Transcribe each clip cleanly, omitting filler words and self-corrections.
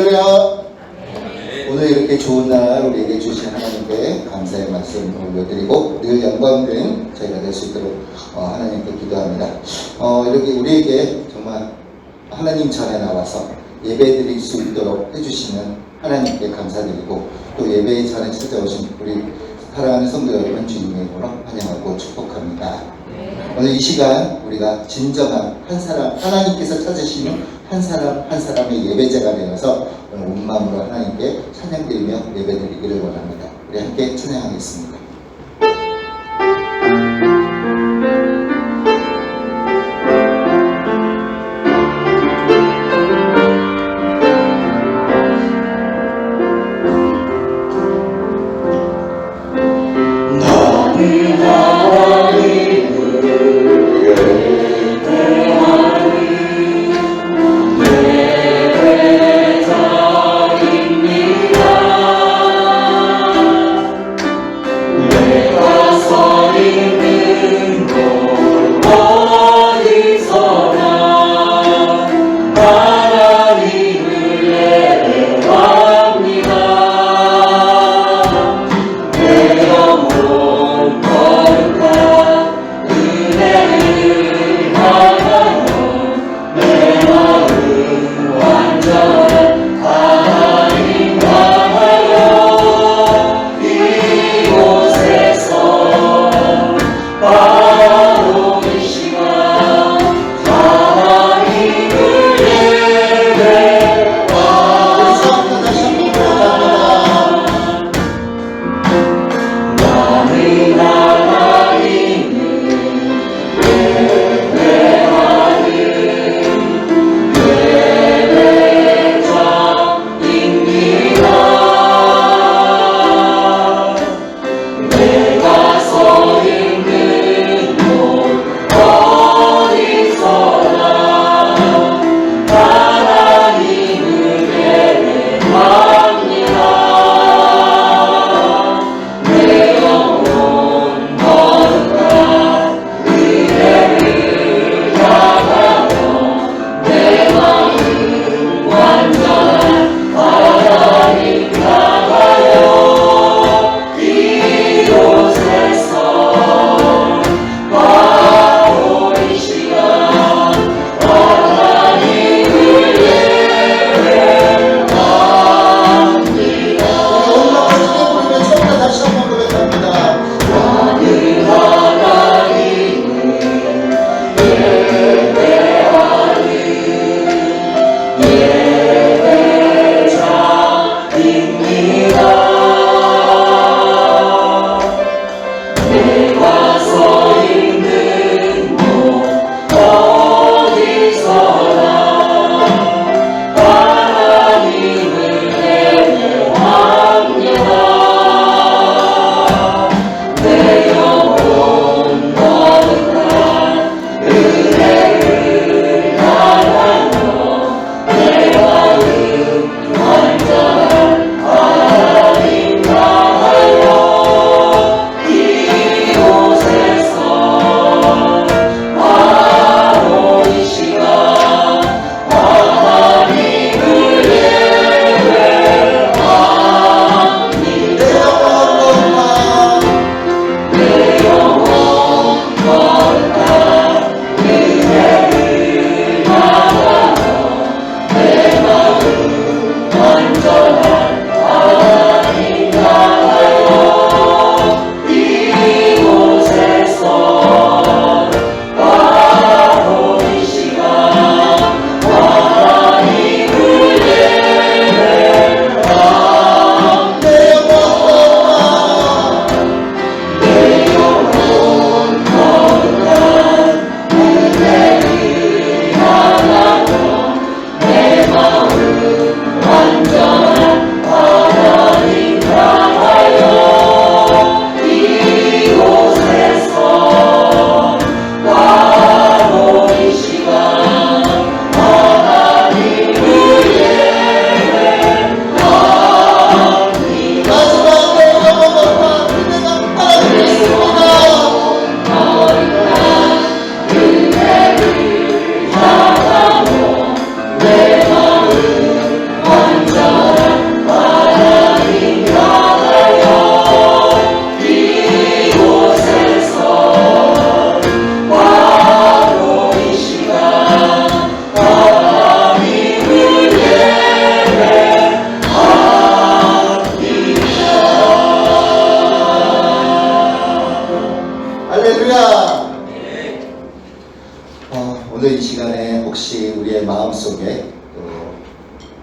할렐루야. 오늘 이렇게 좋은 날 우리에게 주신 하나님께 감사의 말씀 올려드리고 늘 영광된 저희가 될 수 있도록 하나님께 기도합니다. 이렇게 우리에게 정말 하나님 전에 나와서 예배드릴 수 있도록 해주시는 하나님께 감사드리고 또 예배 전에 찾아오신 우리 사랑하는 성도 여러분 주님의 이름으로 환영하고 축복합니다. 오늘 이 시간 우리가 진정한 한 사람, 하나님께서 찾으시는 한 사람 한 사람의 예배자가 되어서 오늘 온 마음으로 하나님께 찬양드리며 예배드리기를 원합니다. 우리 함께 찬양하겠습니다.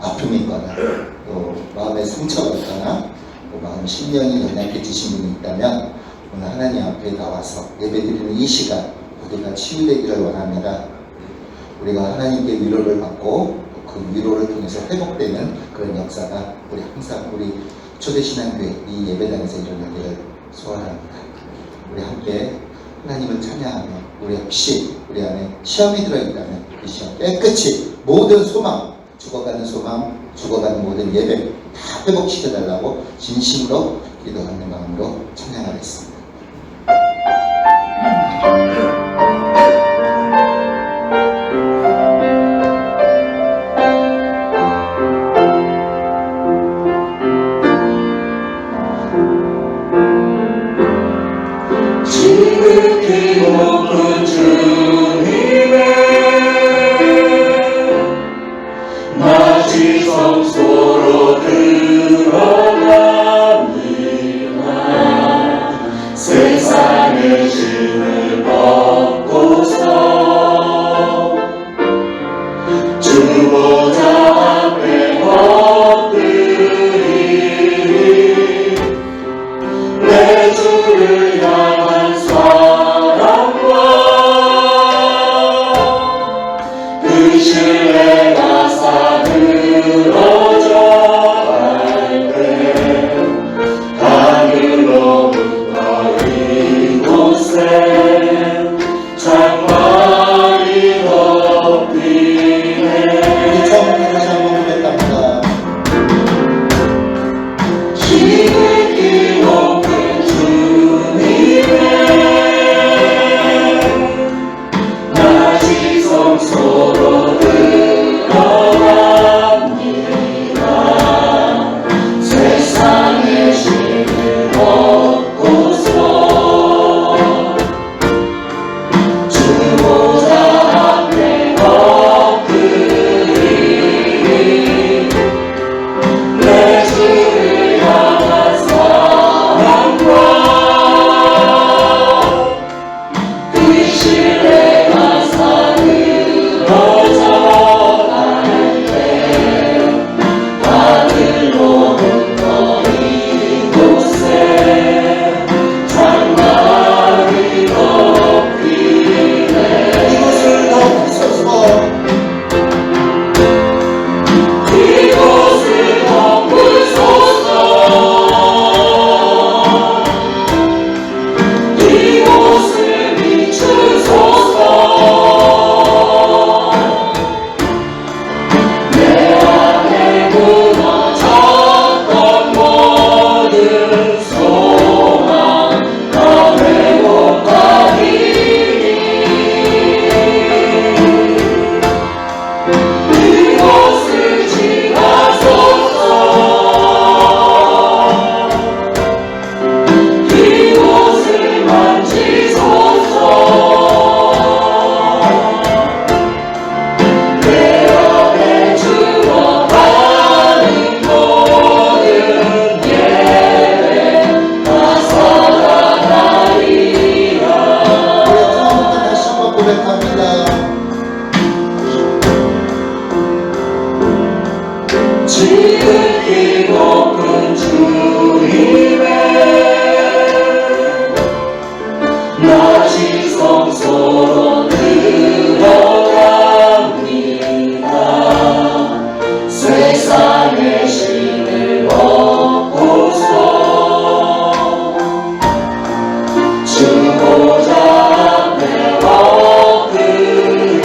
아픔이 있거나 또 마음의 상처가 있거나 또 마음 심령이 연약해지신 분이 있다면 오늘 하나님 앞에 나와서 예배드리는 이 시간 모두가 치유되기를 원합니다. 우리가 하나님께 위로를 받고 그 위로를 통해서 회복되는 그런 역사가 우리 항상 우리 초대신앙교회 이 예배당에서 일어나기를 소원합니다. 우리 함께 하나님을 찬양하며 우리 혹시 우리 안에 시험이 들어있다면 그 시험 깨끗이 모든 소망, 죽어가는 소망, 죽어가는 모든 예배 다 회복시켜달라고 진심으로 기도하는 마음으로 찬양하겠습니다. 지극히 높은 주님의 낮이 성소로 들어갑니다. 세상의 짐을 벗고서 주 보좌 앞에 엎드리리. 내 주를 향한 사랑과 그 신뢰가 사그러져 갈 때 하늘로 문과 이곳에 장막이 덮이네. 우리 처음부터 다시 한번 고백합니다. 지극히 높은 주님의 낮이 성소로 들어갑니다. 세상의 짐을 벗고서 주 보좌 앞에 엎드리리. 내 주를 향한 사랑과 그 신뢰가 사그러져 갈 때 하늘로 문거 이곳에 장막이 덮이네. 이것을 덮으소서. 이곳을 덮으소서. 이곳을 비추소서. 내 안에 무너졌던 모든 소망 다 회복하리니. 이곳을 지나소서. 이곳을 만지소서. 내 안에 죽어가는 모든 예배 다 살아나리라. 우리 처음부터 다시 한번 고백합니다. 지극히 높은 주님의 낮이 성소로 들어갑니다. 세상의 신을 벗고서 주 보좌 앞에 엎드리리.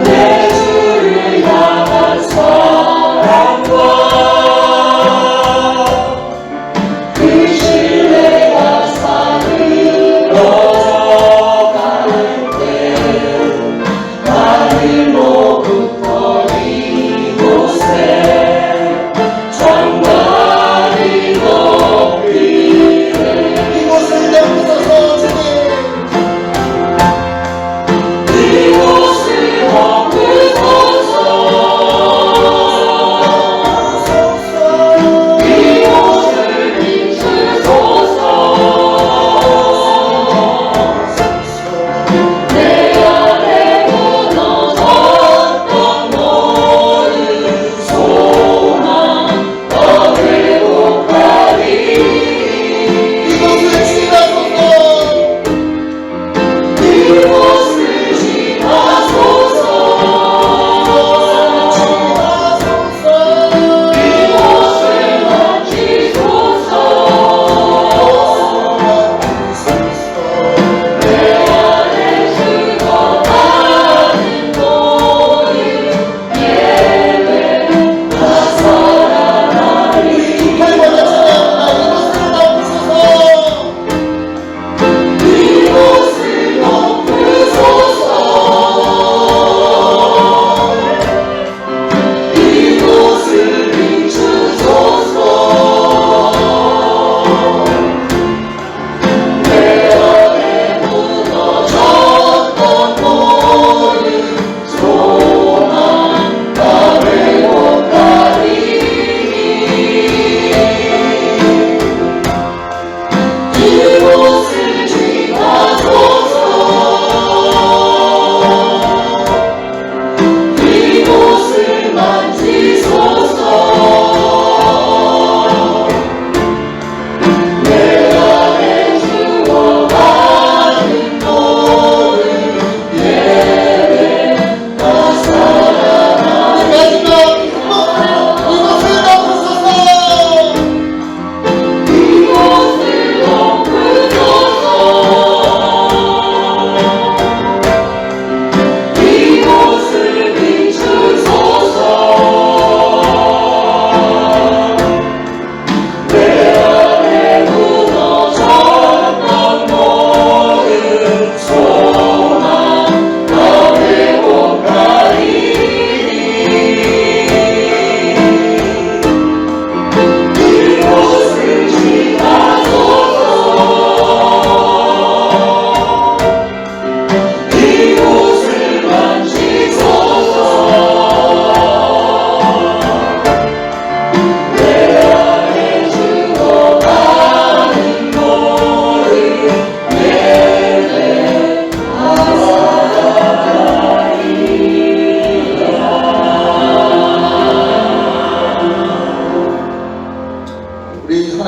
내 주를 향한 사랑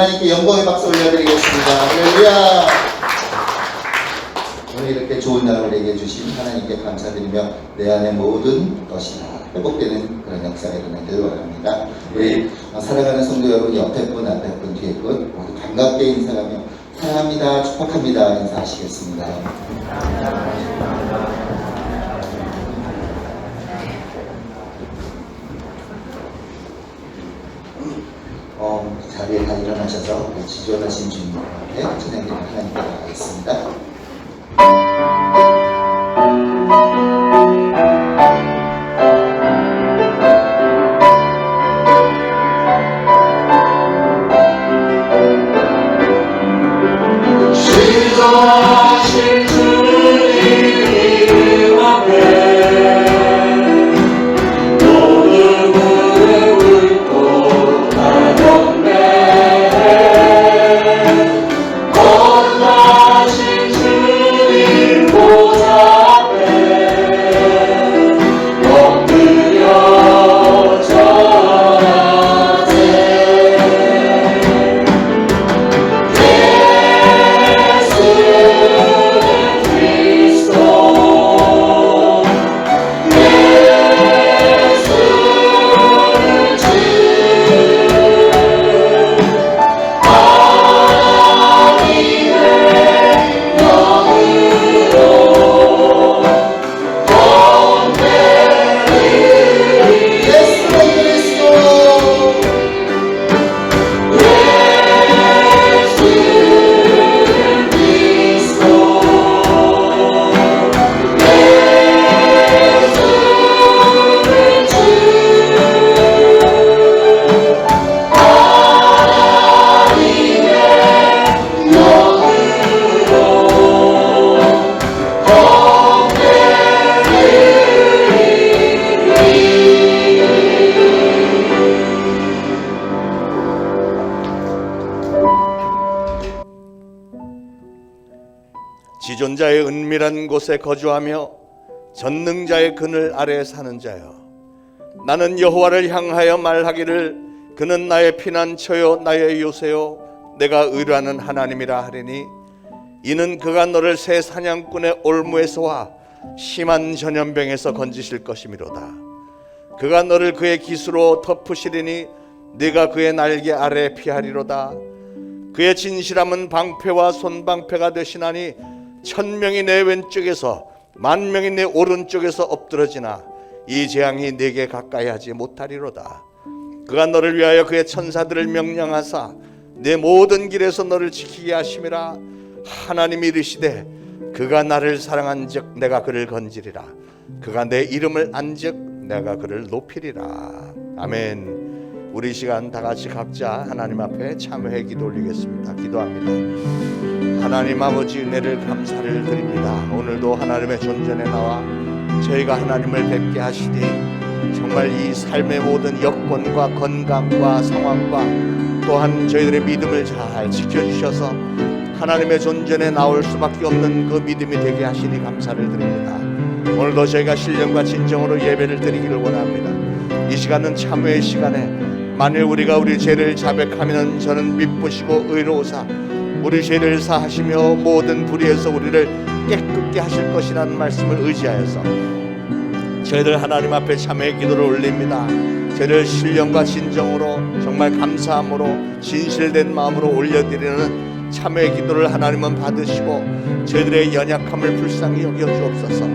하나님께 영광의 박수 올려드리겠습니다. 할렐루야. 오늘 이렇게 좋은 날 우리에게 주신 하나님께 감사드리며 내 안의 모든 것이 다 회복되는 그런 역사가 일어나길 원합니다. 우리 사랑하는 성도 여러분, 옆에 분, 앞에 분, 뒤에 분 모두 반갑게 인사하며 사랑합니다, 축복합니다 인사하시겠습니다. 자리에 다 일어나셔서 지존하신 주님 앞에 찬양드리는 하나님께 나가겠습니다. 지존하신 주님 이름 앞에 모든 무릎 꿇고 나경배 거룩하신 주님 보좌 앞에 엎드려 절하세. 지존자의 은밀한 곳에 거주하며 전능자의 그늘 아래 사는 자여, 나는 여호와를 향하여 말하기를 그는 나의 피난처요 나의 요새요 내가 의뢰하는 하나님이라 하리니, 이는 그가 너를 새 사냥꾼의 올무에서와 심한 전염병에서 건지실 것이미로다. 그가 너를 그의 깃으로 덮으시리니 네가 그의 날개 아래 피하리로다. 그의 진실함은 방패와 손방패가 되시나니 1000명이 내 왼쪽에서 10,000명이 내 오른쪽에서 엎드러지나 이 재앙이 네게 가까이 하지 못하리로다. 그가 너를 위하여 그의 천사들을 명령하사 내 모든 길에서 너를 지키게 하심이라. 하나님이 이르시되 그가 나를 사랑한즉 내가 그를 건지리라. 그가 내 이름을 안즉 내가 그를 높이리라. 아멘. 우리 시간 다 같이 각자 하나님 앞에 참회의 기도 올리겠습니다. 기도합니다. 하나님 아버지, 은혜를 감사를 드립니다. 오늘도 하나님의 존전에 나와 저희가 하나님을 뵙게 하시니 정말 이 삶의 모든 여건과 건강과 상황과 또한 저희들의 믿음을 잘 지켜주셔서 하나님의 존전에 나올 수밖에 없는 그 믿음이 되게 하시니 감사를 드립니다. 오늘도 저희가 신령과 진정으로 예배를 드리기를 원합니다. 이 시간은 참회의 시간에 만일 우리가 우리 죄를 자백하면 저는 미쁘시고 의로우사 우리 죄를 사하시며 모든 불의에서 우리를 깨끗게 하실 것이라는 말씀을 의지하여서 저희들 하나님 앞에 참회의 기도를 올립니다. 저희를 신령과 진정으로 정말 감사함으로 진실된 마음으로 올려드리는 참회의 기도를 하나님은 받으시고 저희들의 연약함을 불쌍히 여겨주옵소서.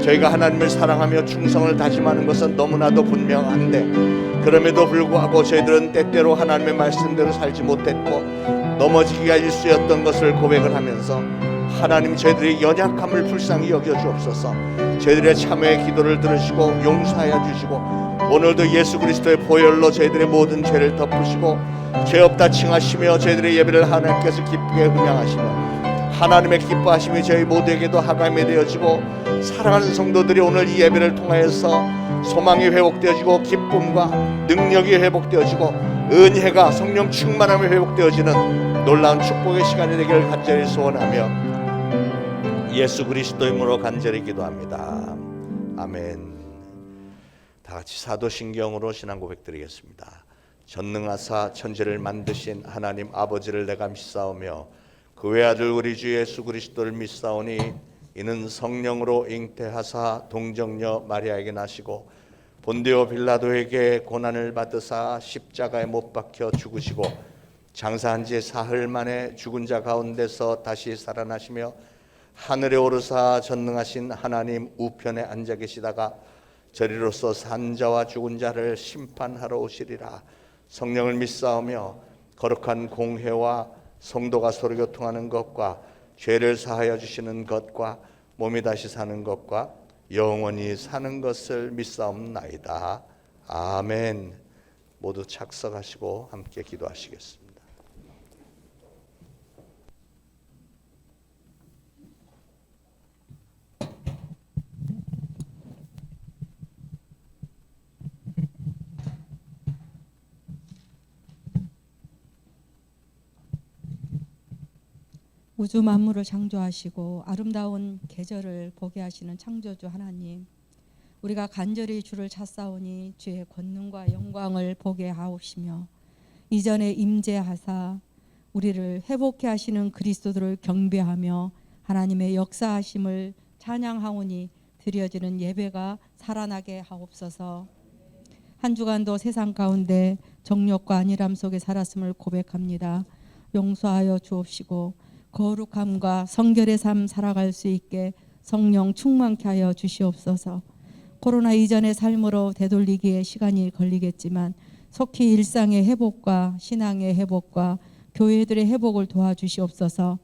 저희가 하나님을 사랑하며 충성을 다짐하는 것은 너무나도 분명한데 그럼에도 불구하고 저희들은 때때로 하나님의 말씀대로 살지 못했고 넘어지기가 일쑤였던 것을 고백을 하면서 하나님 저희들의 연약함을 불쌍히 여겨주옵소서. 저희들의 참회의 기도를 들으시고 용서하여 주시고 오늘도 예수 그리스도의 보혈로 저희들의 모든 죄를 덮으시고 죄 없다 칭하시며 저희들의 예배를 하나님께서 기쁘게 흥양하시며 하나님의 기뻐하심이 저희 모두에게도 하감이 되어지고 사랑하는 성도들이 오늘 이 예배를 통하여서 소망이 회복되어지고 기쁨과 능력이 회복되어지고 은혜가 성령 충만함이 회복되어지는 놀라운 축복의 시간이 되기를 간절히 소원하며 예수 그리스도의 이름으로 간절히 기도합니다. 아멘. 다 같이 사도신경으로 신앙 고백 드리겠습니다. 전능하사 천지를 만드신 하나님 아버지를 내가 믿사오며 그 외아들 우리 주 예수 그리스도를 믿사오니 이는 성령으로 잉태하사 동정녀 마리아에게 나시고 본디오 빌라도에게 고난을 받으사 십자가에 못 박혀 죽으시고 장사한 지 사흘 만에 죽은 자 가운데서 다시 살아나시며 하늘에 오르사 전능하신 하나님 우편에 앉아 계시다가 저리로서 산 자와 죽은 자를 심판하러 오시리라. 성령을 믿사오며 거룩한 공회와 성도가 서로 교통하는 것과 죄를 사하여 주시는 것과 몸이 다시 사는 것과 영원히 사는 것을 믿사옵나이다. 아멘. 모두 착석하시고 함께 기도하시겠습니다. 우주 만물을 창조하시고 아름다운 계절을 보게 하시는 창조주 하나님, 우리가 간절히 주를 찾사오니 주의 권능과 영광을 보게 하옵시며 이전에 임재하사 우리를 회복케 하시는 그리스도를 경배하며 하나님의 역사하심을 찬양하오니 드려지는 예배가 살아나게 하옵소서. 한 주간도 세상 가운데 정욕과 안일함 속에 살았음을 고백합니다. 용서하여 주옵시고 거룩함과 성결의 삶 살아갈 수 있게 성령 충만케 하여 주시옵소서. 코로나 이전의 삶으로 되돌리기에 시간이 걸리겠지만 속히 일상의 회복과 신앙의 회복과 교회들의 회복을 도와주시옵소서.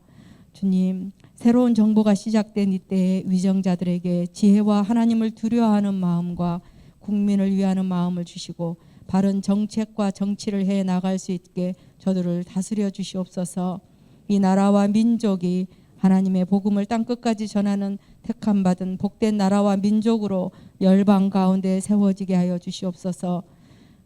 주님, 새로운 정부가 시작된 이때에 위정자들에게 지혜와 하나님을 두려워하는 마음과 국민을 위하는 마음을 주시고 바른 정책과 정치를 해 나갈 수 있게 저들을 다스려 주시옵소서. 이 나라와 민족이 하나님의 복음을 땅끝까지 전하는 택함받은 복된 나라와 민족으로 열방 가운데 세워지게 하여 주시옵소서.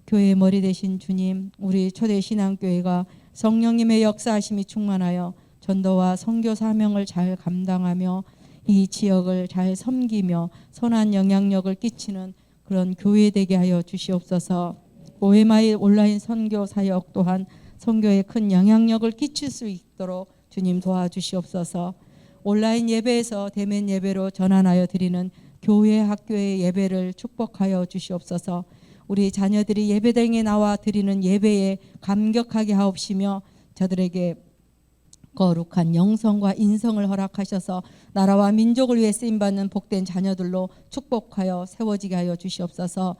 교회의 머리 되신 주님, 우리 초대신앙교회가 성령님의 역사하심이 충만하여 전도와 선교 사명을 잘 감당하며 이 지역을 잘 섬기며 선한 영향력을 끼치는 그런 교회 되게 하여 주시옵소서. 오해마일 온라인 선교 사역 또한 선교에 큰 영향력을 끼칠 수 있도록 주님 도와주시옵소서. 온라인 예배에서 대면 예배로 전환하여 드리는 교회 학교의 예배를 축복하여 주시옵소서. 우리 자녀들이 예배당에 나와 드리는 예배에 감격하게 하옵시며 저들에게 거룩한 영성과 인성을 허락하셔서 나라와 민족을 위해 쓰임받는 복된 자녀들로 축복하여 세워지게 하여 주시옵소서.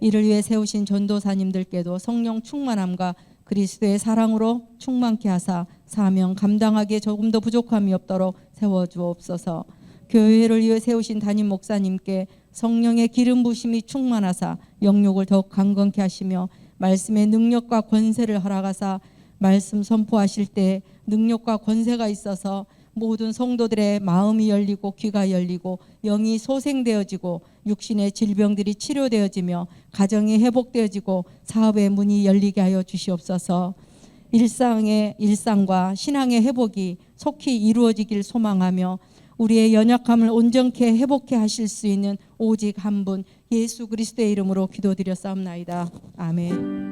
이를 위해 세우신 전도사님들께도 성령 충만함과 그리스도의 사랑으로 충만케 하사 사명 감당하기에 조금 더 부족함이 없도록 세워주옵소서. 교회를 위해 세우신 담임 목사님께 성령의 기름 부심이 충만하사 영육을 더욱 강건케 하시며 말씀의 능력과 권세를 허락하사 말씀 선포하실 때 능력과 권세가 있어서 모든 성도들의 마음이 열리고 귀가 열리고 영이 소생되어지고 육신의 질병들이 치료되어지며 가정이 회복되어지고 사업의 문이 열리게 하여 주시옵소서. 일상과 신앙의 회복이 속히 이루어지길 소망하며 우리의 연약함을 온전케 회복케 하실 수 있는 오직 한 분 예수 그리스도의 이름으로 기도드렸사옵나이다. 아멘.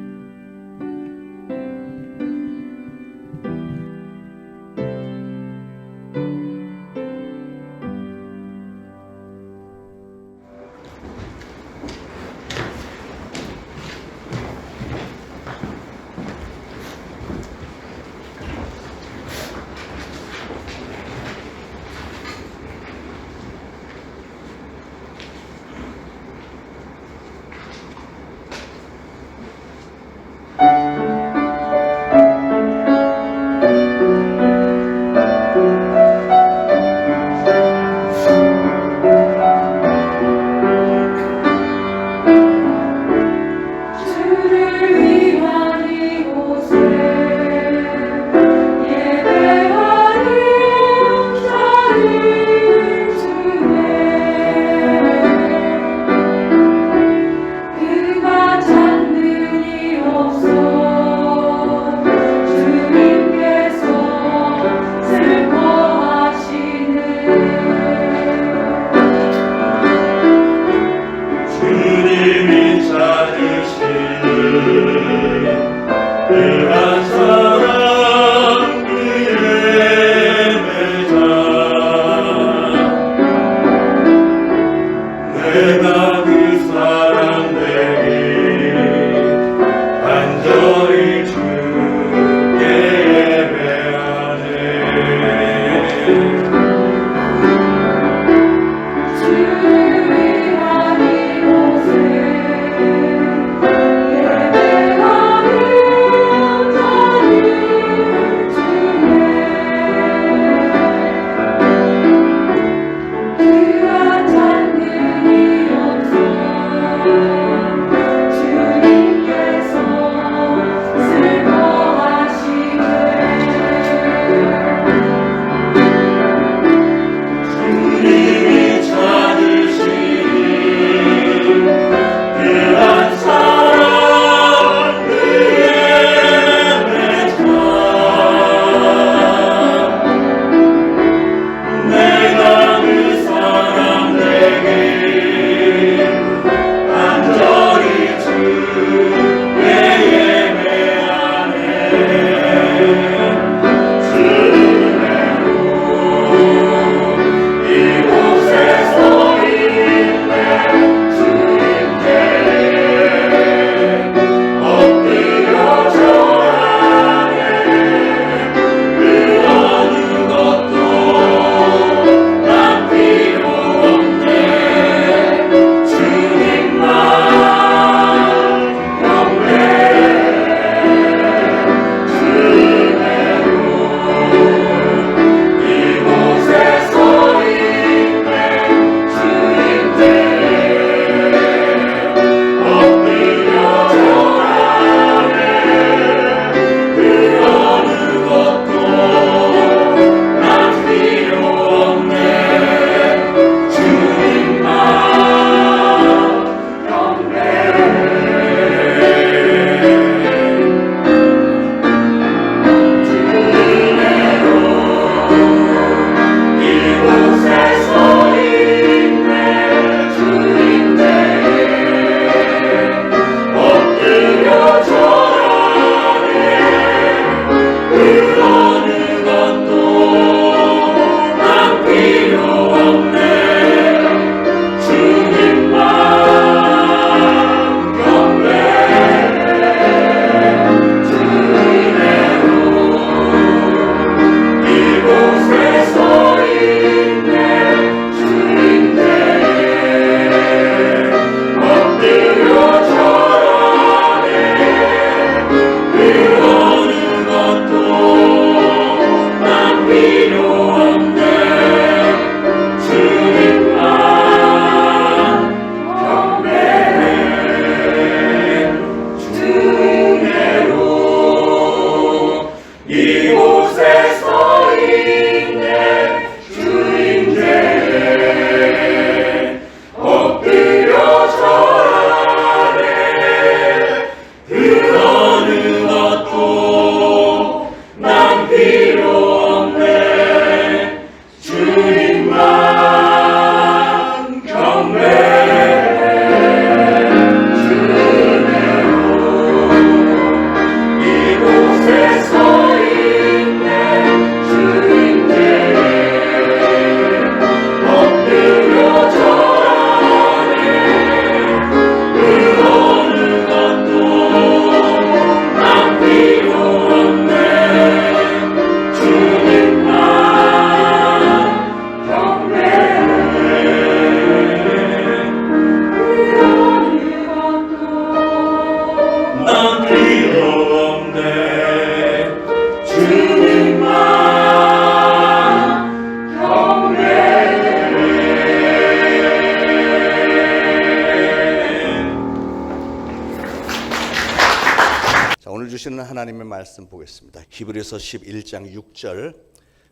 자, 오늘 주시는 하나님의 말씀 보겠습니다. 히브리서 11장 6절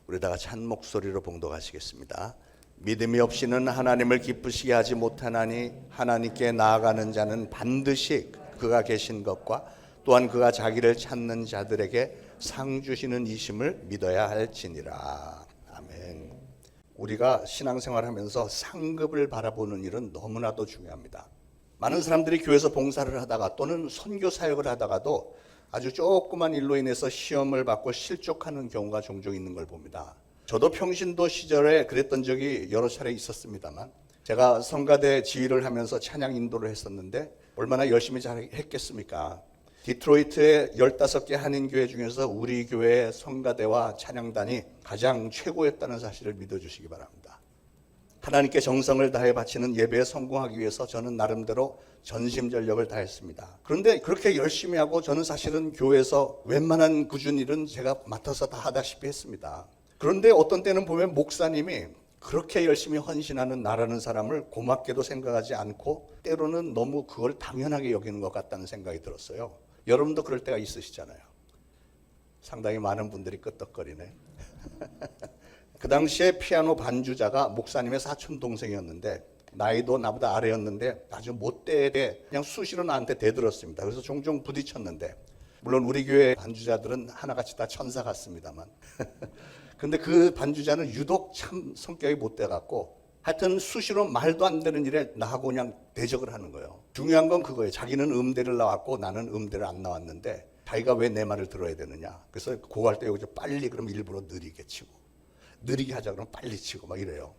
우리 다 같이 한 목소리로 봉독하시겠습니다. 믿음이 없이는 하나님을 기쁘시게 하지 못하나니 하나님께 나아가는 자는 반드시 그가 계신 것과 또한 그가 자기를 찾는 자들에게 상 주시는 이심을 믿어야 할지니라. 아멘. 우리가 신앙생활하면서 상급을 바라보는 일은 너무나도 중요합니다. 많은 사람들이 교회에서 봉사를 하다가 또는 선교 사역을 하다가도 아주 조그만 일로 인해서 시험을 받고 실족하는 경우가 종종 있는 걸 봅니다. 저도 평신도 시절에 그랬던 적이 여러 차례 있었습니다만, 제가 성가대 지휘를 하면서 찬양 인도를 했었는데 얼마나 열심히 잘 했겠습니까? 디트로이트의 15개 한인교회 중에서 우리 교회의 성가대와 찬양단이 가장 최고였다는 사실을 믿어주시기 바랍니다. 하나님께 정성을 다해 바치는 예배에 성공하기 위해서 저는 나름대로 전심전력을 다했습니다. 그런데 그렇게 열심히 하고 저는 사실은 교회에서 웬만한 꾸준 일은 제가 맡아서 다 하다시피 했습니다. 그런데 어떤 때는 보면 목사님이 그렇게 열심히 헌신하는 나라는 사람을 고맙게도 생각하지 않고 때로는 너무 그걸 당연하게 여기는 것 같다는 생각이 들었어요. 여러분도 그럴 때가 있으시잖아요. 상당히 많은 분들이 끄떡거리네. 그 당시에 피아노 반주자가 목사님의 사촌 동생이었는데 나이도 나보다 아래였는데 아주 못되게 그냥 수시로 나한테 대들었습니다. 그래서 종종 부딪혔는데, 물론 우리 교회 반주자들은 하나같이 다 천사 같습니다만 근데 그 반주자는 유독 참 성격이 못돼갖고 하여튼 수시로 말도 안 되는 일에 나하고 그냥 대적을 하는 거예요. 중요한 건 그거예요. 자기는 음대를 나왔고 나는 음대를 안 나왔는데 자기가 왜 내 말을 들어야 되느냐. 그래서 그거 할 때 여기서 빨리 그러면 일부러 느리게 치고, 느리게 하자 그러면 빨리 치고 막 이래요.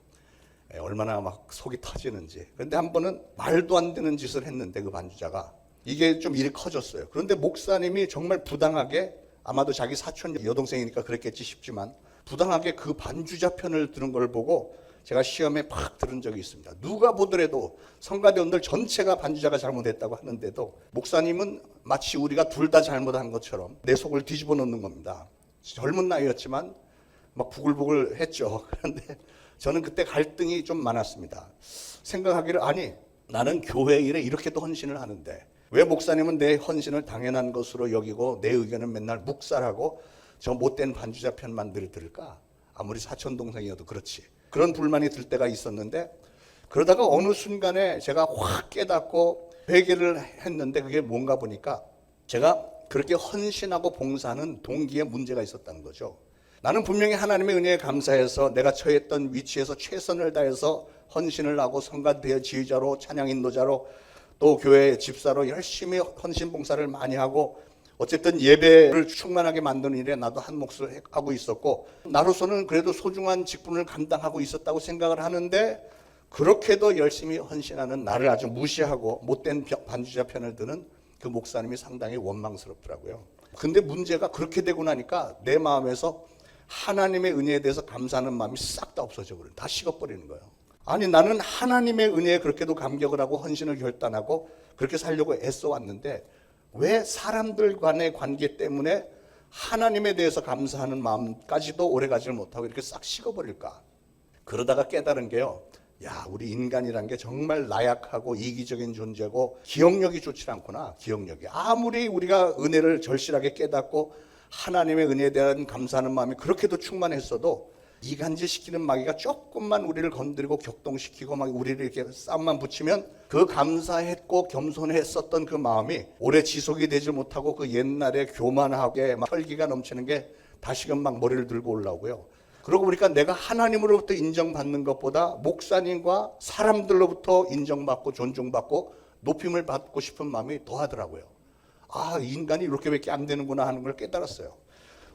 얼마나 막 속이 터지는지. 그런데 한 번은 말도 안 되는 짓을 했는데 그 반주자가 이게 좀 일이 커졌어요. 그런데 목사님이 정말 부당하게, 아마도 자기 사촌 여동생이니까 그랬겠지 싶지만 부당하게 그 반주자 편을 들은 걸 보고 제가 시험에 팍 들은 적이 있습니다. 누가 보더라도 성가대원들 전체가 반주자가 잘못했다고 하는데도 목사님은 마치 우리가 둘 다 잘못한 것처럼 내 속을 뒤집어 놓는 겁니다. 젊은 나이였지만 막 부글부글 했죠. 그런데 저는 그때 갈등이 좀 많았습니다. 생각하기를, 아니 나는 교회 일에 이렇게도 헌신을 하는데 왜 목사님은 내 헌신을 당연한 것으로 여기고 내 의견은 맨날 묵살하고 저 못된 반주자 편만 늘 들을까? 아무리 사촌 동생이어도 그렇지. 그런 불만이 들 때가 있었는데, 그러다가 어느 순간에 제가 확 깨닫고 회개를 했는데 그게 뭔가 보니까 제가 그렇게 헌신하고 봉사하는 동기에 문제가 있었다는 거죠. 나는 분명히 하나님의 은혜에 감사해서 내가 처했던 위치에서 최선을 다해서 헌신을 하고 성가대 지휘자로, 찬양 인도자로, 또 교회 집사로 열심히 헌신 봉사를 많이 하고 어쨌든 예배를 충만하게 만드는 일에 나도 한 몫을 하고 있었고, 나로서는 그래도 소중한 직분을 감당하고 있었다고 생각을 하는데, 그렇게도 열심히 헌신하는 나를 아주 무시하고 못된 반주자 편을 드는 그 목사님이 상당히 원망스럽더라고요. 근데 문제가 그렇게 되고 나니까 내 마음에서 하나님의 은혜에 대해서 감사하는 마음이 싹 다 없어져 버려요. 다 식어버리는 거예요. 아니 나는 하나님의 은혜에 그렇게도 감격을 하고 헌신을 결단하고 그렇게 살려고 애써 왔는데 왜 사람들 간의 관계 때문에 하나님에 대해서 감사하는 마음까지도 오래가지를 못하고 이렇게 싹 식어버릴까? 그러다가 깨달은 게요, 야, 우리 인간이란 게 정말 나약하고 이기적인 존재고 기억력이 좋지 않구나. 기억력이 아무리 우리가 은혜를 절실하게 깨닫고 하나님의 은혜에 대한 감사하는 마음이 그렇게도 충만했어도 이간질시키는 마귀가 조금만 우리를 건드리고 격동시키고 막 우리를 이렇게 싸움만 붙이면 그 감사했고 겸손했었던 그 마음이 오래 지속이 되지 못하고 그 옛날에 교만하게 막 혈기가 넘치는 게 다시금 막 머리를 들고 올라오고요. 그러고 보니까 내가 하나님으로부터 인정받는 것보다 목사님과 사람들로부터 인정받고 존중받고 높임을 받고 싶은 마음이 더하더라고요. 아, 인간이 이렇게밖에 안 되는구나 하는 걸 깨달았어요.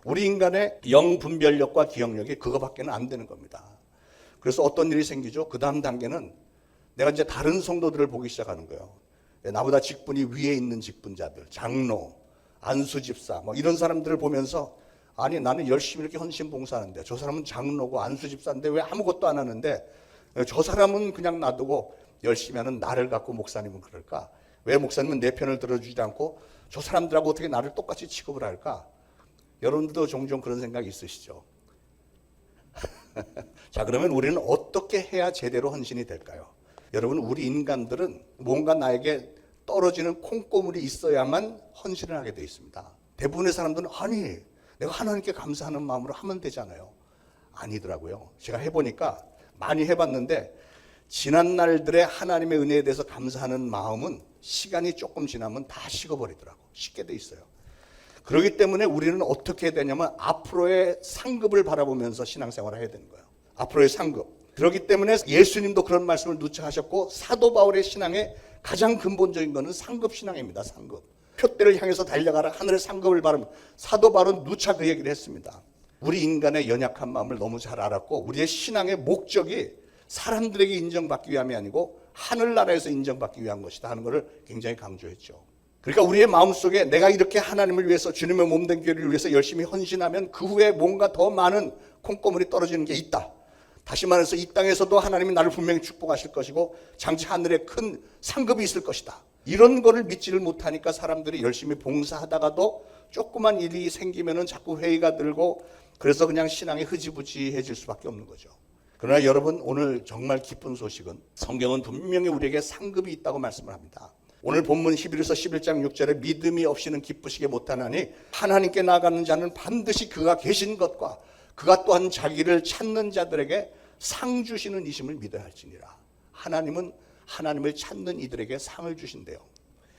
우리 인간의 영분별력과 기억력이 그거밖에는 안 되는 겁니다. 그래서 어떤 일이 생기죠? 그 다음 단계는 내가 이제 다른 성도들을 보기 시작하는 거예요. 나보다 직분이 위에 있는 직분자들, 장로, 안수집사 뭐 이런 사람들을 보면서, 아니 나는 열심히 이렇게 헌신 봉사하는데 저 사람은 장로고 안수집사인데 왜 아무것도 안 하는데 저 사람은 그냥 놔두고 열심히 하는 나를 갖고 목사님은 그럴까? 왜 목사님은 내 편을 들어주지 않고 저 사람들하고 어떻게 나를 똑같이 취급을 할까? 여러분들도 종종 그런 생각이 있으시죠? 자, 그러면 우리는 어떻게 해야 제대로 헌신이 될까요? 여러분, 우리 인간들은 뭔가 나에게 떨어지는 콩고물이 있어야만 헌신을 하게 되어 있습니다. 대부분의 사람들은 아니 내가 하나님께 감사하는 마음으로 하면 되잖아요. 아니더라고요. 제가 해보니까 많이 해봤는데 지난 날들의 하나님의 은혜에 대해서 감사하는 마음은 시간이 조금 지나면 다 식어버리더라고. 식게 돼 있어요. 그렇기 때문에 우리는 어떻게 해야 되냐면 앞으로의 상급을 바라보면서 신앙생활을 해야 되는 거예요. 앞으로의 상급. 그렇기 때문에 예수님도 그런 말씀을 누차하셨고 사도 바울의 신앙의 가장 근본적인 것은 상급 신앙입니다. 상급. 표대를 향해서 달려가라 하늘의 상급을 바라면 사도 바울은 누차 그 얘기를 했습니다. 우리 인간의 연약한 마음을 너무 잘 알았고 우리의 신앙의 목적이 사람들에게 인정받기 위함이 아니고 하늘나라에서 인정받기 위한 것이다 하는 것을 굉장히 강조했죠. 그러니까 우리의 마음속에 내가 이렇게 하나님을 위해서 주님의 몸된 교회를 위해서 열심히 헌신하면 그 후에 뭔가 더 많은 콩고물이 떨어지는 게 있다. 다시 말해서 이 땅에서도 하나님이 나를 분명히 축복하실 것이고 장차 하늘에 큰 상급이 있을 것이다. 이런 거를 믿지를 못하니까 사람들이 열심히 봉사하다가도 조그만 일이 생기면은 자꾸 회의가 들고 그래서 그냥 신앙이 흐지부지해질 수밖에 없는 거죠. 그러나 여러분 오늘 정말 기쁜 소식은 성경은 분명히 우리에게 상급이 있다고 말씀을 합니다. 오늘 본문 11에서 11장 6절에 믿음이 없이는 기쁘시게 못하나니 하나님께 나아가는 자는 반드시 그가 계신 것과 그가 또한 자기를 찾는 자들에게 상 주시는 이심을 믿어야 할지니라. 하나님은 하나님을 찾는 이들에게 상을 주신대요.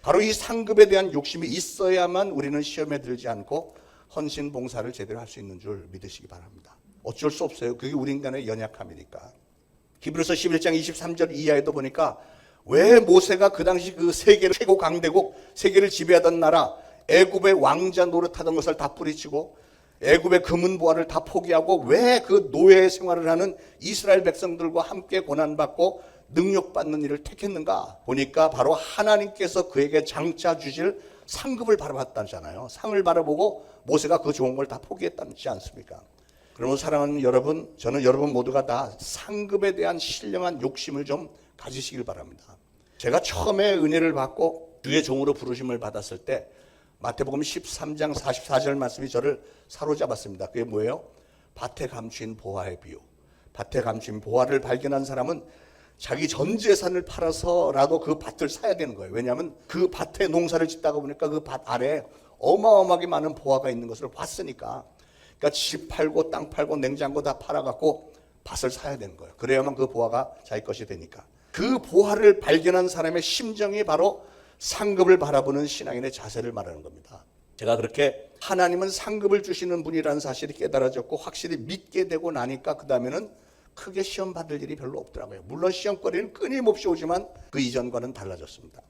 바로 이 상급에 대한 욕심이 있어야만 우리는 시험에 들지 않고 헌신 봉사를 제대로 할 수 있는 줄 믿으시기 바랍니다. 어쩔 수 없어요. 그게 우리 인간의 연약함이니까. 히브리서 11장 23절 이하에도 보니까 왜 모세가 그 당시 그 세계를 최고 강대국 세계를 지배하던 나라 애굽의 왕자 노릇하던 것을 다 뿌리치고 애굽의 금은 보화를 다 포기하고 왜 그 노예 생활을 하는 이스라엘 백성들과 함께 고난받고 능력받는 일을 택했는가 보니까 바로 하나님께서 그에게 장차 주실 상급을 바라봤다잖아요. 상을 바라보고 모세가 그 좋은 걸 다 포기했다지 않습니까? 그러면 사랑하는 여러분, 저는 여러분 모두가 다 상급에 대한 신령한 욕심을 좀 가지시길 바랍니다. 제가 처음에 은혜를 받고 주의 종으로 부르심을 받았을 때 마태복음 13장 44절 말씀이 저를 사로잡았습니다. 그게 뭐예요? 밭에 감추인 보화의 비유. 밭에 감추인 보화를 발견한 사람은 자기 전 재산을 팔아서라도 그 밭을 사야 되는 거예요. 왜냐하면 그 밭에 농사를 짓다가 보니까 그 밭 아래에 어마어마하게 많은 보화가 있는 것을 봤으니까 그러니까 집 팔고 땅 팔고 냉장고 다 팔아갖고 밭을 사야 되는 거예요. 그래야만 그 보화가 자기 것이 되니까. 그 보화를 발견한 사람의 심정이 바로 상급을 바라보는 신앙인의 자세를 말하는 겁니다. 제가 그렇게 하나님은 상급을 주시는 분이라는 사실이 깨달아졌고 확실히 믿게 되고 나니까 그 다음에는 크게 시험 받을 일이 별로 없더라고요. 물론 시험거리는 끊임없이 오지만 그 이전과는 달라졌습니다.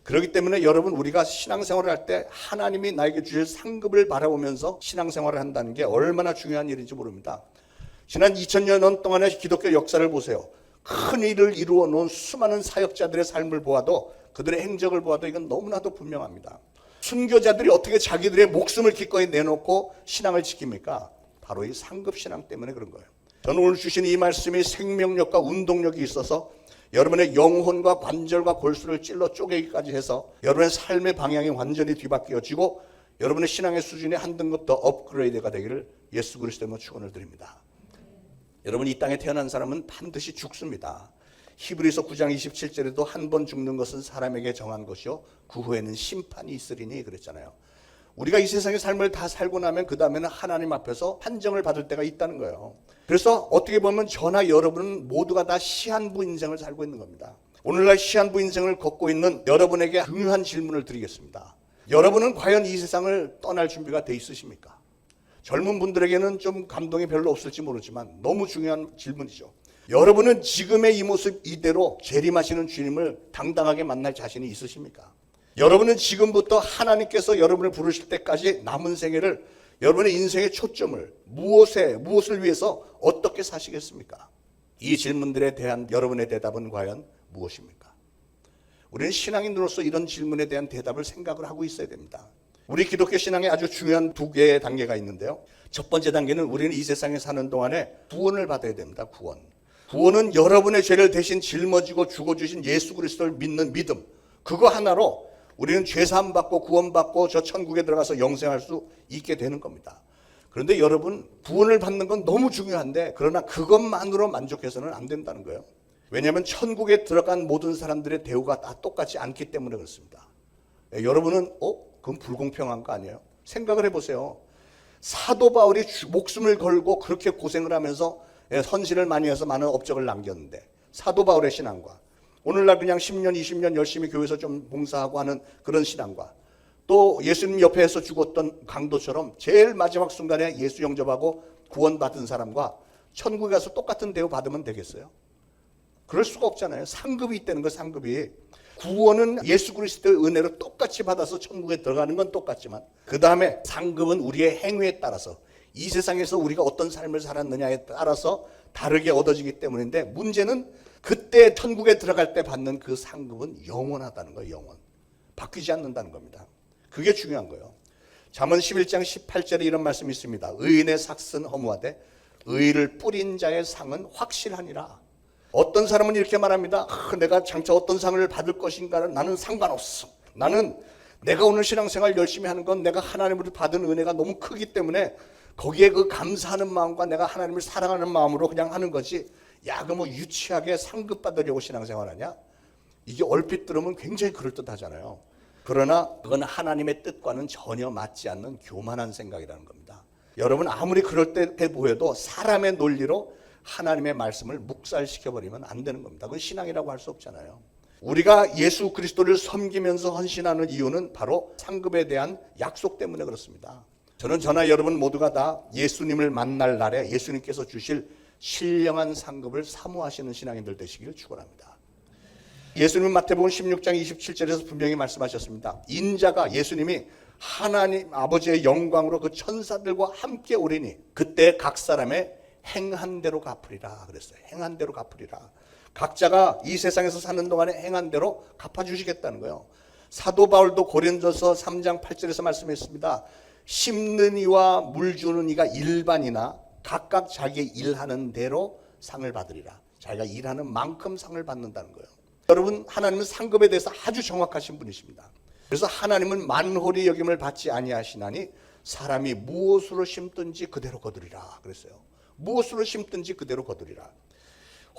그렇기 때문에 여러분 우리가 신앙생활을 할 때 하나님이 나에게 주실 상급을 바라보면서 신앙생활을 한다는 게 얼마나 중요한 일인지 모릅니다. 지난 2000년 동안의 기독교 역사를 보세요. 큰 일을 이루어 놓은 수많은 사역자들의 삶을 보아도 그들의 행적을 보아도 이건 너무나도 분명합니다. 순교자들이 어떻게 자기들의 목숨을 기꺼이 내놓고 신앙을 지킵니까? 바로 이 상급신앙 때문에 그런 거예요. 저는 오늘 주신 이 말씀이 생명력과 운동력이 있어서 여러분의 영혼과 관절과 골수를 찔러 쪼개기까지 해서 여러분의 삶의 방향이 완전히 뒤바뀌어지고 여러분의 신앙의 수준이 한 등급 더 업그레이드가 되기를 예수 그리스도의 축원을 드립니다. 여러분 이 땅에 태어난 사람은 반드시 죽습니다. 히브리서 9장 27절에도 한 번 죽는 것은 사람에게 정한 것이요 그 후에는 심판이 있으리니 그랬잖아요. 우리가 이 세상의 삶을 다 살고 나면 그 다음에는 하나님 앞에서 판정을 받을 때가 있다는 거예요. 그래서 어떻게 보면 저나 여러분은 모두가 다 시한부 인생을 살고 있는 겁니다. 오늘날 시한부 인생을 걷고 있는 여러분에게 중요한 질문을 드리겠습니다. 여러분은 과연 이 세상을 떠날 준비가 돼 있으십니까? 젊은 분들에게는 좀 감동이 별로 없을지 모르지만 너무 중요한 질문이죠. 여러분은 지금의 이 모습 이대로 재림하시는 주님을 당당하게 만날 자신이 있으십니까? 여러분은 지금부터 하나님께서 여러분을 부르실 때까지 남은 생애를 여러분의 인생의 초점을 무엇을 위해서 어떻게 사시겠습니까? 이 질문들에 대한 여러분의 대답은 과연 무엇입니까? 우리는 신앙인으로서 이런 질문에 대한 대답을 생각을 하고 있어야 됩니다. 우리 기독교 신앙에 아주 중요한 두 개의 단계가 있는데요. 첫 번째 단계는 우리는 이 세상에 사는 동안에 구원을 받아야 됩니다. 구원은 여러분의 죄를 대신 짊어지고 죽어주신 예수 그리스도를 믿는 믿음. 그거 하나로 우리는 죄사함 받고 구원받고 저 천국에 들어가서 영생할 수 있게 되는 겁니다. 그런데 여러분 구원을 받는 건 너무 중요한데 그러나 그것만으로 만족해서는 안 된다는 거예요. 왜냐하면 천국에 들어간 모든 사람들의 대우가 다 똑같지 않기 때문에 그렇습니다. 여러분은 그건 불공평한 거 아니에요? 생각을 해보세요. 사도 바울이 목숨을 걸고 그렇게 고생을 하면서 헌신을 많이 해서 많은 업적을 남겼는데, 사도 바울의 신앙과 오늘날 그냥 10년 20년 열심히 교회에서 좀 봉사하고 하는 그런 신앙과, 또 예수님 옆에서 죽었던 강도처럼 제일 마지막 순간에 예수 영접하고 구원받은 사람과 천국에 가서 똑같은 대우 받으면 되겠어요? 그럴 수가 없잖아요. 상급이 있다는 거, 상급이. 구원은 예수 그리스도의 은혜로 똑같이 받아서 천국에 들어가는 건 똑같지만, 그 다음에 상급은 우리의 행위에 따라서, 이 세상에서 우리가 어떤 삶을 살았느냐에 따라서 다르게 얻어지기 때문인데, 문제는 그때 천국에 들어갈 때 받는 그 상급은 영원하다는 거예요. 영원. 바뀌지 않는다는 겁니다. 그게 중요한 거예요. 잠언 11장 18절에 이런 말씀이 있습니다. 의인의 삭은 허무하되 의를 뿌린 자의 상은 확실하니라. 어떤 사람은 이렇게 말합니다. 내가 장차 어떤 상을 받을 것인가는 나는 상관없어. 나는 내가 오늘 신앙생활 열심히 하는 건 내가 하나님으로 받은 은혜가 너무 크기 때문에 거기에 그 감사하는 마음과 내가 하나님을 사랑하는 마음으로 그냥 하는 거지, 야, 그 뭐 유치하게 상급 받으려고 신앙생활하냐? 이게 얼핏 들으면 굉장히 그럴듯하잖아요. 그러나 그건 하나님의 뜻과는 전혀 맞지 않는 교만한 생각이라는 겁니다. 여러분, 아무리 그럴듯해 보여도 사람의 논리로 하나님의 말씀을 묵살시켜버리면 안 되는 겁니다. 그건 신앙이라고 할 수 없잖아요. 우리가 예수 그리스도를 섬기면서 헌신하는 이유는 바로 상급에 대한 약속 때문에 그렇습니다. 저는 저나 여러분 모두가 다 예수님을 만날 날에 예수님께서 주실 신령한 상급을 사모하시는 신앙인들 되시기를 축원합니다. 예수님은 마태복음 16장 27절에서 분명히 말씀하셨습니다. 인자가, 예수님이 하나님 아버지의 영광으로 그 천사들과 함께 오리니 그때 각 사람의 행한 대로 갚으리라 그랬어요. 행한 대로 갚으리라. 각자가 이 세상에서 사는 동안에 행한 대로 갚아주시겠다는 거예요. 사도 바울도 고린도서 3장 8절에서 말씀했습니다. 심는 이와 물 주는 이가 일반이나 각각 자기 일하는 대로 상을 받으리라. 자기가 일하는 만큼 상을 받는다는 거예요. 여러분, 하나님은 상급에 대해서 아주 정확하신 분이십니다. 그래서 하나님은 만홀히 여김을 받지 아니하시나니 사람이 무엇으로 심든지 그대로 거두리라 그랬어요. 무엇으로 심든지 그대로 거두리라.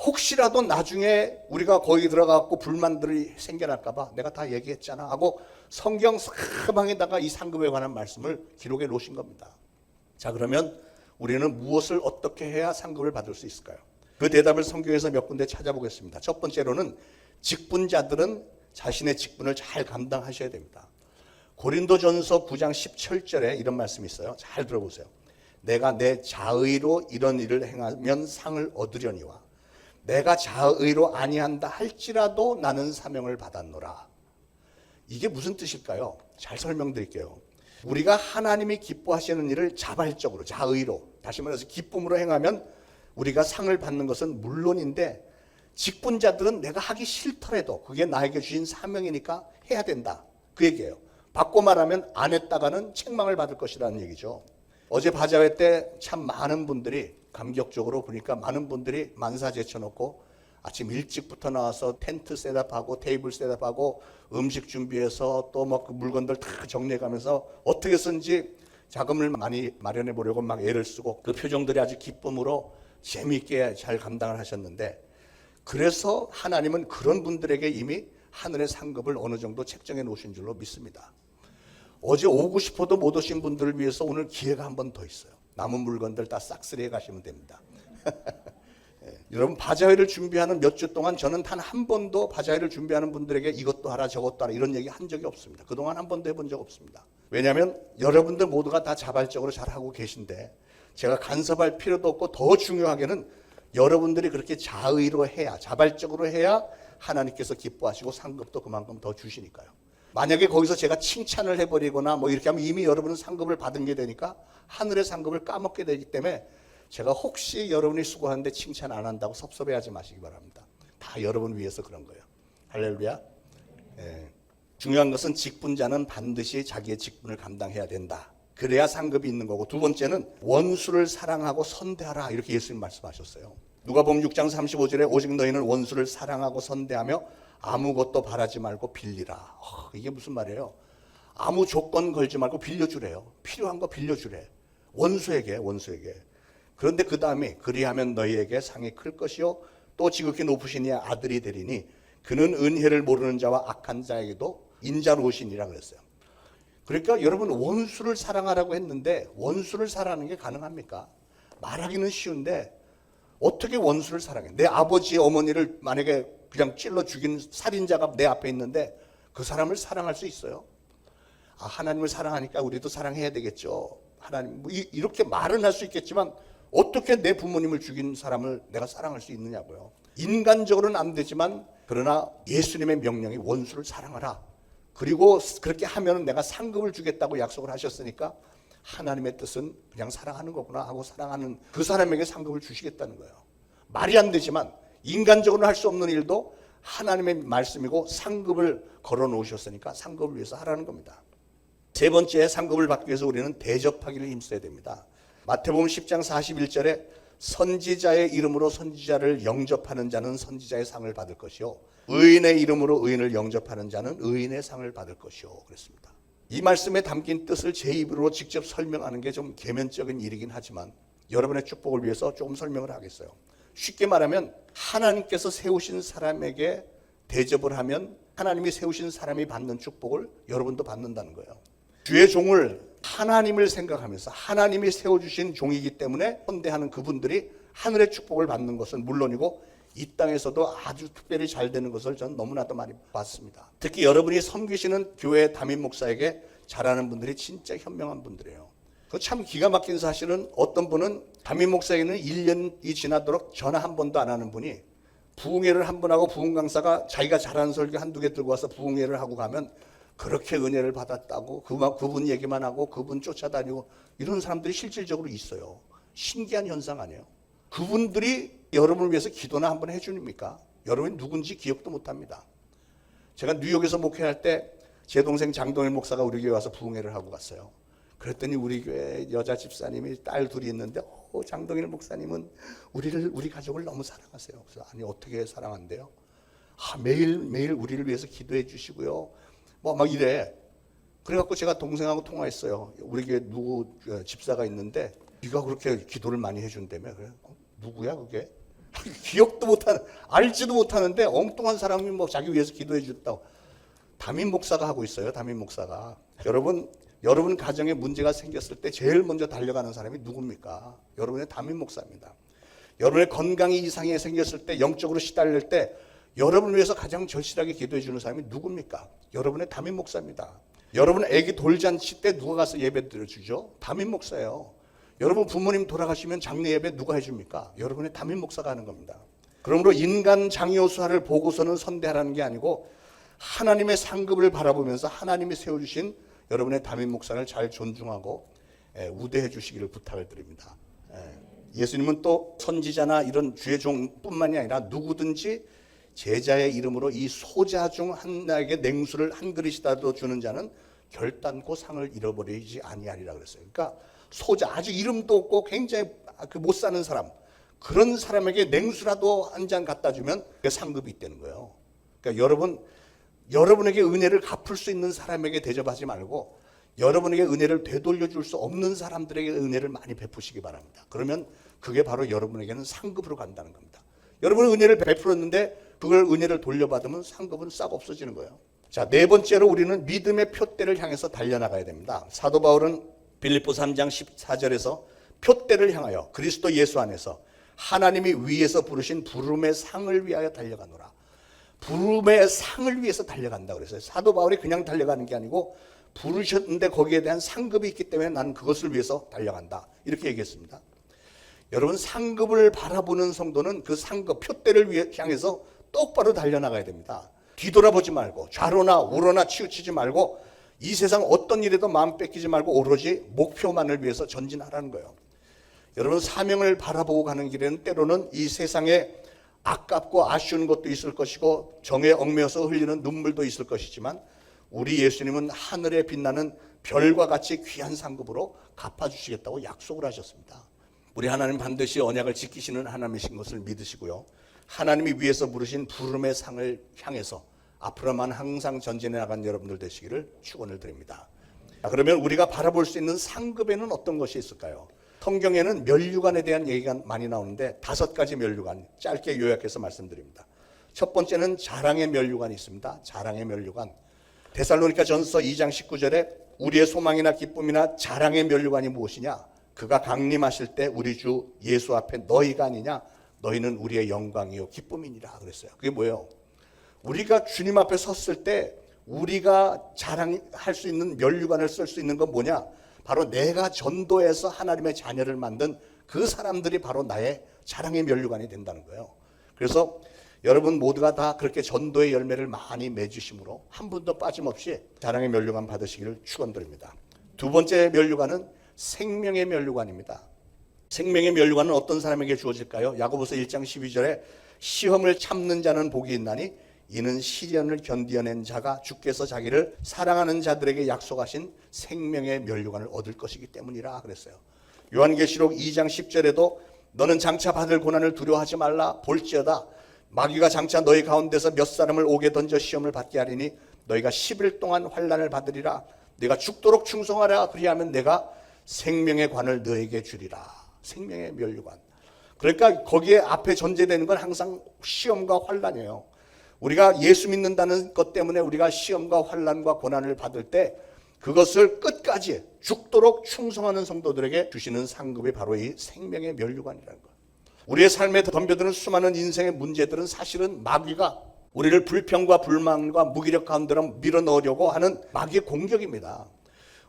혹시라도 나중에 우리가 거기 들어가고 불만들이 생겨날까 봐 내가 다 얘기했잖아 하고 성경 사방에다가 이 상급에 관한 말씀을 기록해 놓으신 겁니다. 자, 그러면 우리는 무엇을 어떻게 해야 상급을 받을 수 있을까요? 그 대답을 성경에서 몇 군데 찾아보겠습니다. 첫 번째로는 직분자들은 자신의 직분을 잘 감당하셔야 됩니다. 고린도전서 9장 17절에 이런 말씀이 있어요. 잘 들어보세요. 내가 내 자의로 이런 일을 행하면 상을 얻으려니와 내가 자의로 아니한다 할지라도 나는 사명을 받았노라. 이게 무슨 뜻일까요? 잘 설명드릴게요. 우리가 하나님이 기뻐하시는 일을 자발적으로, 자의로, 다시 말해서 기쁨으로 행하면 우리가 상을 받는 것은 물론인데, 직분자들은 내가 하기 싫더라도 그게 나에게 주신 사명이니까 해야 된다, 그 얘기예요. 바꿔 말하면 안 했다가는 책망을 받을 것이라는 얘기죠. 어제 바자회 때 참 많은 분들이, 감격적으로 보니까 많은 분들이 만사 제쳐놓고 아침 일찍부터 나와서 텐트 셋업하고 테이블 셋업하고 음식 준비해서 또 뭐 그 물건들 다 정리해가면서 어떻게 든지 자금을 많이 마련해 보려고 막 애를 쓰고, 그 표정들이 아주 기쁨으로 재미있게 잘 감당을 하셨는데, 그래서 하나님은 그런 분들에게 이미 하늘의 상급을 어느 정도 책정해 놓으신 줄로 믿습니다. 어제 오고 싶어도 못 오신 분들을 위해서 오늘 기회가 한 번 더 있어요. 남은 물건들 다 싹쓸이해 가시면 됩니다. 여러분, 바자회를 준비하는 몇 주 동안 저는 단 한 번도 바자회를 준비하는 분들에게 이것도 하라 저것도 하라 이런 얘기 한 적이 없습니다. 그동안 한 번도 해본 적 없습니다. 왜냐하면 여러분들 모두가 다 자발적으로 잘하고 계신데 제가 간섭할 필요도 없고, 더 중요하게는 여러분들이 그렇게 자의로 해야, 자발적으로 해야 하나님께서 기뻐하시고 상급도 그만큼 더 주시니까요. 만약에 거기서 제가 칭찬을 해버리거나 뭐 이렇게 하면 이미 여러분은 상급을 받은 게 되니까 하늘의 상급을 까먹게 되기 때문에, 제가 혹시 여러분이 수고하는데 칭찬 안 한다고 섭섭해하지 마시기 바랍니다. 다 여러분 위해서 그런 거예요. 할렐루야. 중요한 것은 직분자는 반드시 자기의 직분을 감당해야 된다. 그래야 상급이 있는 거고, 두 번째는 원수를 사랑하고 선대하라, 이렇게 예수님 말씀하셨어요. 누가복음 6장 35절에 오직 너희는 원수를 사랑하고 선대하며 아무것도 바라지 말고 빌리라. 이게 무슨 말이에요? 아무 조건 걸지 말고 빌려주래요. 필요한 거 빌려주래. 원수에게. 그런데 그 다음에 그리하면 너희에게 상이 클 것이요 또 지극히 높으신 이의 아들이 되리니 그는 은혜를 모르는 자와 악한 자에게도 인자로우시니라 그랬어요. 그러니까 여러분, 원수를 사랑하라고 했는데 원수를 사랑하는 게 가능합니까? 말하기는 쉬운데 어떻게 원수를 사랑해? 내 아버지 어머니를 만약에 그냥 찔러 죽인 살인자가 내 앞에 있는데 그 사람을 사랑할 수 있어요? 아, 하나님을 사랑하니까 우리도 사랑해야 되겠죠. 하나님, 이렇게 말은 할 수 있겠지만 어떻게 내 부모님을 죽인 사람을 내가 사랑할 수 있느냐고요. 인간적으로는 안 되지만 그러나 예수님의 명령이 원수를 사랑하라. 그리고 그렇게 하면 내가 상급을 주겠다고 약속을 하셨으니까 하나님의 뜻은 그냥 사랑하는 거구나 하고 사랑하는 그 사람에게 상급을 주시겠다는 거예요. 말이 안 되지만 인간적으로는 할 수 없는 일도 하나님의 말씀이고 상급을 걸어 놓으셨으니까 상급을 위해서 하라는 겁니다. 세 번째, 상급을 받기 위해서 우리는 대접하기를 힘써야 됩니다. 마태복음 10장 41절에 선지자의 이름으로 선지자를 영접하는 자는 선지자의 상을 받을 것이요, 의인의 이름으로 의인을 영접하는 자는 의인의 상을 받을 것이요 그랬습니다. 이 말씀에 담긴 뜻을 제 입으로 직접 설명하는 게 좀 계면적인 일이긴 하지만 여러분의 축복을 위해서 조금 설명을 하겠어요. 쉽게 말하면 하나님께서 세우신 사람에게 대접을 하면 하나님이 세우신 사람이 받는 축복을 여러분도 받는다는 거예요. 주의 종을 하나님을 생각하면서 하나님이 세워주신 종이기 때문에 헌대하는 그분들이 하늘의 축복을 받는 것은 물론이고 이 땅에서도 아주 특별히 잘 되는 것을 저는 너무나도 많이 봤습니다. 특히 여러분이 섬기시는 교회 담임 목사에게 잘하는 분들이 진짜 현명한 분들이에요. 그 참 기가 막힌 사실은 어떤 분은 담임 목사에게는 1년이 지나도록 전화 한 번도 안 하는 분이 부흥회를 한 번 하고 부흥 강사가 자기가 잘하는 설교 한두 개 들고 와서 부흥회를 하고 가면 그렇게 은혜를 받았다고 그분 얘기만 하고 그분 쫓아다니고 이런 사람들이 실질적으로 있어요. 신기한 현상 아니에요? 그분들이 여러분을 위해서 기도나 한번 해줍니까? 여러분이 누군지 기억도 못합니다. 제가 뉴욕에서 목회할 때 제 동생 장동일 목사가 우리 교회 와서 부흥회를 하고 갔어요. 그랬더니 우리 교회 여자 집사님이 딸 둘이 있는데 장동일 목사님은 우리 가족을 너무 사랑하세요. 그래서 아니 어떻게 사랑한대요? 매일 우리를 위해서 기도해 주시고요. 뭐 막 이래. 그래갖고 제가 동생하고 통화했어요. 우리 교회 누구 집사가 있는데 네가 그렇게 기도를 많이 해준다며. 그래. 누구야 그게? 기억도 못하는, 알지도 못하는데 엉뚱한 사람이 뭐 자기 위해서 기도해 줬다고. 담임 목사가 하고 있어요. 담임 목사가. 여러분 가정에 문제가 생겼을 때 제일 먼저 달려가는 사람이 누굽니까? 여러분의 담임 목사입니다. 여러분의 건강이 이상이 생겼을 때, 영적으로 시달릴 때 여러분을 위해서 가장 절실하게 기도해 주는 사람이 누굽니까? 여러분의 담임 목사입니다. 여러분 애기 돌잔치 때 누가 가서 예배 드려주죠? 담임 목사예요. 여러분 부모님 돌아가시면 장례 예배 누가 해줍니까? 여러분의 담임 목사가 하는 겁니다. 그러므로 인간 장요수화를 보고서는 선대하라는 게 아니고 하나님의 상급을 바라보면서 하나님이 세워주신 여러분의 담임 목사를 잘 존중하고 우대해 주시기를 부탁을 드립니다. 예수님은 또 선지자나 이런 주의 종뿐만이 아니라 누구든지 제자의 이름으로 이 소자 중 하나에게 냉수를 한 그릇이라도 주는 자는 결단코 상을 잃어버리지 아니하리라 그랬어요. 그러니까 소자, 아주 이름도 없고 굉장히 못 사는 사람, 그런 사람에게 냉수라도 한 잔 갖다 주면 그게 상급이 있다는 거예요. 그러니까 여러분에게 은혜를 갚을 수 있는 사람에게 대접하지 말고 여러분에게 은혜를 되돌려 줄 수 없는 사람들에게 은혜를 많이 베푸시기 바랍니다. 그러면 그게 바로 여러분에게는 상급으로 간다는 겁니다. 여러분은 은혜를 베풀었는데 그걸 은혜를 돌려받으면 상급은 싹 없어지는 거예요. 자, 네 번째로 우리는 믿음의 표대를 향해서 달려나가야 됩니다. 사도 바울은 빌립보 3장 14절에서 표대를 향하여 그리스도 예수 안에서 하나님이 위에서 부르신 부름의 상을 위하여 달려가노라. 부름의 상을 위해서 달려간다고 그랬어요. 사도 바울이 그냥 달려가는 게 아니고 부르셨는데 거기에 대한 상급이 있기 때문에 나는 그것을 위해서 달려간다. 이렇게 얘기했습니다. 여러분, 상급을 바라보는 성도는 그 상급, 표대를 향해서 똑바로 달려나가야 됩니다. 뒤돌아보지 말고 좌로나 우로나 치우치지 말고 이 세상 어떤 일에도 마음 뺏기지 말고 오로지 목표만을 위해서 전진하라는 거예요. 여러분, 사명을 바라보고 가는 길에는 때로는 이 세상에 아깝고 아쉬운 것도 있을 것이고 정에 얽매여서 흘리는 눈물도 있을 것이지만 우리 예수님은 하늘에 빛나는 별과 같이 귀한 상급으로 갚아주시겠다고 약속을 하셨습니다. 우리 하나님 반드시 언약을 지키시는 하나님이신 것을 믿으시고요. 하나님이 위에서 부르신 부름의 상을 향해서 앞으로만 항상 전진해 나간 여러분들 되시기를 축원을 드립니다. 그러면 우리가 바라볼 수 있는 상급에는 어떤 것이 있을까요? 성경에는 면류관에 대한 얘기가 많이 나오는데 5가지 면류관 짧게 요약해서 말씀드립니다. 첫 번째는 자랑의 면류관이 있습니다. 자랑의 면류관. 데살로니가 전서 2장 19절에 우리의 소망이나 기쁨이나 자랑의 면류관이 무엇이냐? 그가 강림하실 때 우리 주 예수 앞에 너희가 아니냐? 너희는 우리의 영광이요 기쁨이니라 그랬어요. 그게 뭐예요? 우리가 주님 앞에 섰을 때 우리가 자랑할 수 있는 면류관을 쓸 수 있는 건 뭐냐? 바로 내가 전도해서 하나님의 자녀를 만든 그 사람들이 바로 나의 자랑의 면류관이 된다는 거예요. 그래서 여러분 모두가 다 그렇게 전도의 열매를 많이 맺으심으로 한 분도 빠짐없이 자랑의 면류관 받으시기를 축원드립니다. 두 번째 면류관은 생명의 면류관입니다. 생명의 면류관은 어떤 사람에게 주어질까요? 야고보서 1장 12절에 시험을 참는 자는 복이 있나니 이는 시련을 견디어낸 자가 주께서 자기를 사랑하는 자들에게 약속하신 생명의 면류관을 얻을 것이기 때문이라 그랬어요. 요한계시록 2장 10절에도 너는 장차 받을 고난을 두려워하지 말라. 볼지어다 마귀가 장차 너희 가운데서 몇 사람을 옥에 던져 시험을 받게 하리니 너희가 10일 동안 환난을 받으리라. 네가 죽도록 충성하라. 그리하면 내가 생명의 관을 너에게 주리라. 생명의 면류관. 그러니까 거기에 앞에 전제되는 건 항상 시험과 환난이에요. 우리가 예수 믿는다는 것 때문에 우리가 시험과 환난과 고난을 받을 때 그것을 끝까지 죽도록 충성하는 성도들에게 주시는 상급이 바로 이 생명의 면류관이라는 거예요. 우리의 삶에 덤벼드는 수많은 인생의 문제들은 사실은 마귀가 우리를 불평과 불만과 무기력 가운데로 밀어넣으려고 하는 마귀의 공격입니다.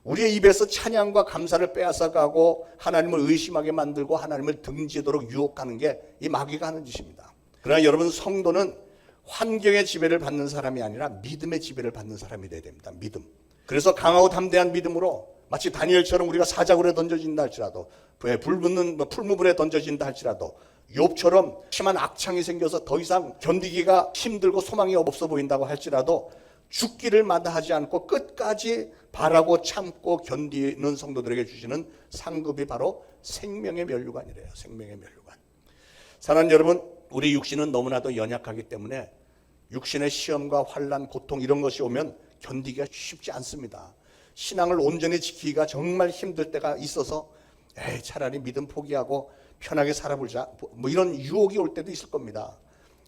우리의 입에서 찬양과 감사를 빼앗아가고 하나님을 의심하게 만들고 하나님을 등지도록 유혹하는 게 이 마귀가 하는 짓입니다. 그러나 여러분 성도는 환경의 지배를 받는 사람이 아니라 믿음의 지배를 받는 사람이 돼야 됩니다. 믿음. 그래서 강하고 담대한 믿음으로 마치 다니엘처럼 우리가 사자굴에 던져진다 할지라도 불 붙는 풀무불에 던져진다 할지라도 욥처럼 심한 악창이 생겨서 더 이상 견디기가 힘들고 소망이 없어 보인다고 할지라도 죽기를 마다하지 않고 끝까지 바라고 참고 견디는 성도들에게 주시는 상급이 바로 생명의 면류관이래요. 생명의 면류관. 사랑하는 여러분, 우리 육신은 너무나도 연약하기 때문에 육신의 시험과 환난, 고통 이런 것이 오면 견디기가 쉽지 않습니다. 신앙을 온전히 지키기가 정말 힘들 때가 있어서 차라리 믿음 포기하고 편하게 살아보자 뭐 이런 유혹이 올 때도 있을 겁니다.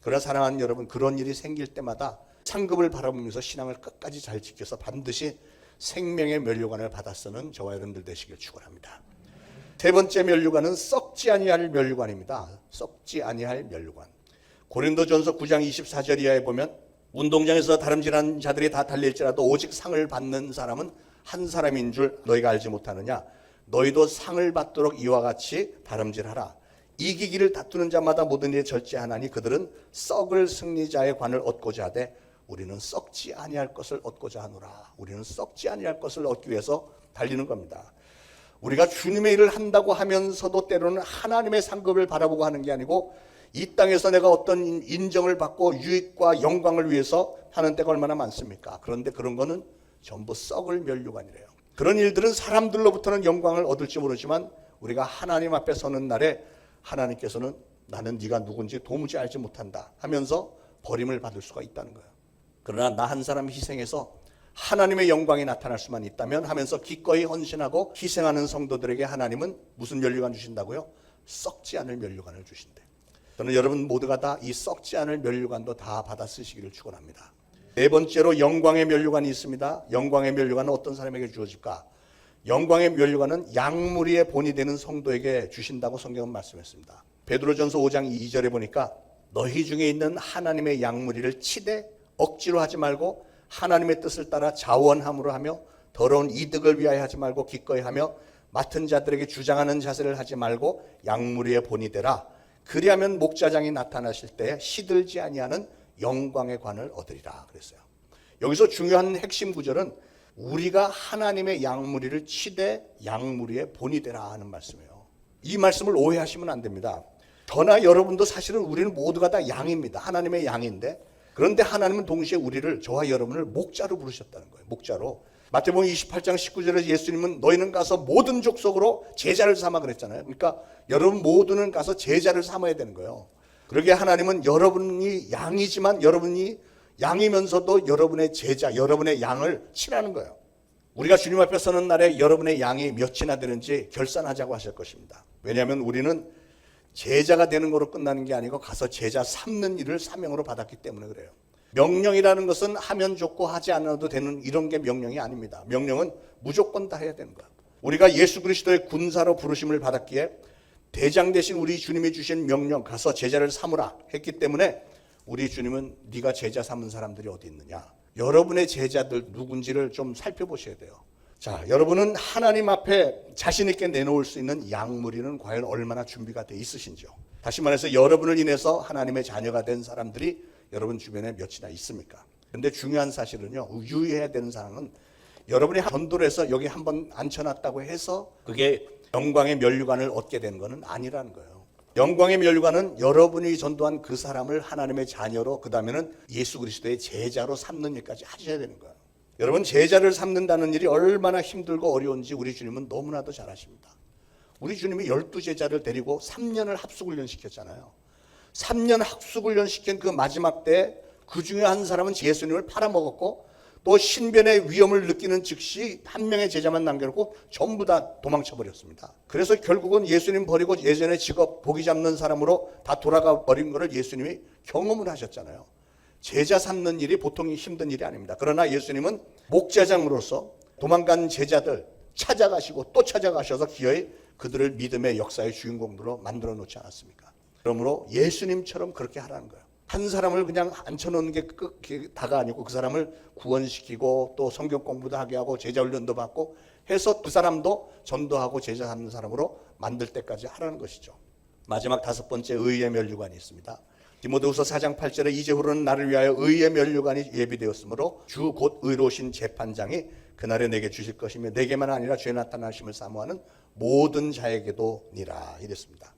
그러나 사랑하는 여러분, 그런 일이 생길 때마다 상급을 바라보면서 신앙을 끝까지 잘 지켜서 반드시 생명의 면류관을 받아 쓰는 저와 여러분들 되시길 축원합니다. 세 번째 면류관은 썩지 아니할 면류관입니다. 썩지 아니할 면류관. 고린도전서 9장 24절 이하에 보면 운동장에서 다름질한 자들이 다 달릴지라도 오직 상을 받는 사람은 한 사람인 줄 너희가 알지 못하느냐. 너희도 상을 받도록 이와 같이 다름질하라. 이기기를 다투는 자마다 모든 일에 절제하나니 그들은 썩을 승리자의 관을 얻고자 하되 우리는 썩지 아니할 것을 얻고자 하노라. 우리는 썩지 아니할 것을 얻기 위해서 달리는 겁니다. 우리가 주님의 일을 한다고 하면서도 때로는 하나님의 상급을 바라보고 하는 게 아니고 이 땅에서 내가 어떤 인정을 받고 유익과 영광을 위해서 하는 때가 얼마나 많습니까? 그런데 그런 거는 전부 썩을 면류관이래요. 그런 일들은 사람들로부터는 영광을 얻을지 모르지만 우리가 하나님 앞에 서는 날에 하나님께서는 나는 네가 누군지 도무지 알지 못한다 하면서 버림을 받을 수가 있다는 거예요. 그러나 나 한 사람 희생해서 하나님의 영광이 나타날 수만 있다면 하면서 기꺼이 헌신하고 희생하는 성도들에게 하나님은 무슨 면류관 주신다고요? 썩지 않을 면류관을 주신대. 저는 여러분 모두가 다 이 썩지 않을 면류관도 다 받아 쓰시기를 축원합니다. 네 번째로 영광의 면류관이 있습니다. 영광의 면류관은 어떤 사람에게 주어질까? 영광의 면류관은 양무리의 본이 되는 성도에게 주신다고 성경은 말씀했습니다. 베드로전서 5장 2절에 보니까 너희 중에 있는 하나님의 양무리를 치되 억지로 하지 말고 하나님의 뜻을 따라 자원함으로 하며 더러운 이득을 위하여 하지 말고 기꺼이 하며 맡은 자들에게 주장하는 자세를 하지 말고 양무리의 본이 되라. 그리하면 목자장이 나타나실 때 시들지 아니하는 영광의 관을 얻으리라 그랬어요. 여기서 중요한 핵심 구절은 우리가 하나님의 양무리를 치되 양무리의 본이 되라 하는 말씀이에요. 이 말씀을 오해하시면 안 됩니다. 저나 여러분도 사실은 우리는 모두가 다 양입니다. 하나님의 양인데 그런데 하나님은 동시에 우리를 저와 여러분을 목자로 부르셨다는 거예요. 목자로. 마태복음 28장 19절에 예수님은 너희는 가서 모든 족속으로 제자를 삼아 그랬잖아요. 그러니까 여러분 모두는 가서 제자를 삼아야 되는 거예요. 그러게 하나님은 여러분이 양이지만 여러분이 양이면서도 여러분의 제자, 여러분의 양을 치라는 거예요. 우리가 주님 앞에 서는 날에 여러분의 양이 몇이나 되는지 결산하자고 하실 것입니다. 왜냐하면 우리는 제자가 되는 거로 끝나는 게 아니고 가서 제자 삼는 일을 사명으로 받았기 때문에 그래요. 명령이라는 것은 하면 좋고 하지 않아도 되는 이런 게 명령이 아닙니다. 명령은 무조건 다 해야 되는 거야. 우리가 예수 그리스도의 군사로 부르심을 받았기에 대장 대신 우리 주님이 주신 명령, 가서 제자를 삼으라 했기 때문에 우리 주님은 네가 제자 삼은 사람들이 어디 있느냐, 여러분의 제자들 누군지를 좀 살펴보셔야 돼요. 자, 여러분은 하나님 앞에 자신 있게 내놓을 수 있는 양무리는 과연 얼마나 준비가 돼 있으신지요? 다시 말해서 여러분을 인해서 하나님의 자녀가 된 사람들이 여러분 주변에 몇이나 있습니까? 근데 중요한 사실은요, 유의해야 되는 사항은 여러분이 전도를 해서 여기 한번 앉혀놨다고 해서 그게 영광의 면류관을 얻게 되는 것은 아니라는 거예요. 영광의 면류관은 여러분이 전도한 그 사람을 하나님의 자녀로, 그 다음에는 예수 그리스도의 제자로 삼는 일까지 하셔야 되는 거예요. 여러분, 제자를 삼는다는 일이 얼마나 힘들고 어려운지 우리 주님은 너무나도 잘 아십니다. 우리 주님이 12제자를 데리고 3년을 합숙훈련 시켰잖아요. 3년 합숙훈련 시킨 그 마지막 때 그 중에 한 사람은 예수님을 팔아먹었고, 또 신변의 위험을 느끼는 즉시 한 명의 제자만 남겨놓고 전부 다 도망쳐버렸습니다. 그래서 결국은 예수님 버리고 예전의 직업 고기 잡는 사람으로 다 돌아가 버린 것을 예수님이 경험을 하셨잖아요. 제자 삼는 일이 보통 힘든 일이 아닙니다. 그러나 예수님은 목자장으로서 도망간 제자들 찾아가시고 또 찾아가셔서 기어이 그들을 믿음의 역사의 주인공들로 만들어 놓지 않았습니까? 그러므로 예수님처럼 그렇게 하라는 거예요. 한 사람을 그냥 앉혀놓는 게 다가 아니고 그 사람을 구원시키고 또 성경 공부도 하게 하고 제자 훈련도 받고 해서 그 사람도 전도하고 제자 삼는 사람으로 만들 때까지 하라는 것이죠. 마지막 5번째, 의의 면류관이 있습니다. 디모데후서 4장 8절에 이제후로는 나를 위하여 의의 면류관이 예비되었으므로 주 곧 의로우신 재판장이 그날에 내게 주실 것이며 내게만 아니라 죄 나타나심을 사모하는 모든 자에게도 니라 이랬습니다.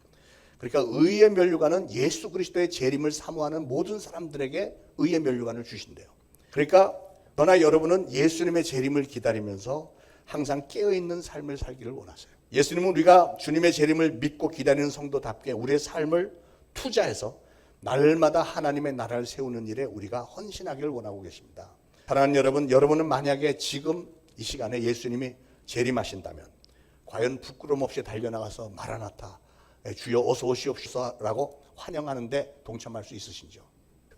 그러니까 의의 면류관은 예수 그리스도의 재림을 사모하는 모든 사람들에게 의의 면류관을 주신대요. 그러니까 너나 여러분은 예수님의 재림을 기다리면서 항상 깨어있는 삶을 살기를 원하세요. 예수님은 우리가 주님의 재림을 믿고 기다리는 성도답게 우리의 삶을 투자해서 날마다 하나님의 나라를 세우는 일에 우리가 헌신하기를 원하고 계십니다. 사랑하는 여러분, 여러분은 만약에 지금 이 시간에 예수님이 재림하신다면 과연 부끄럼 없이 달려나가서 마라나타 주여 어서 오시옵소서라고 환영하는데 동참할 수 있으신지요?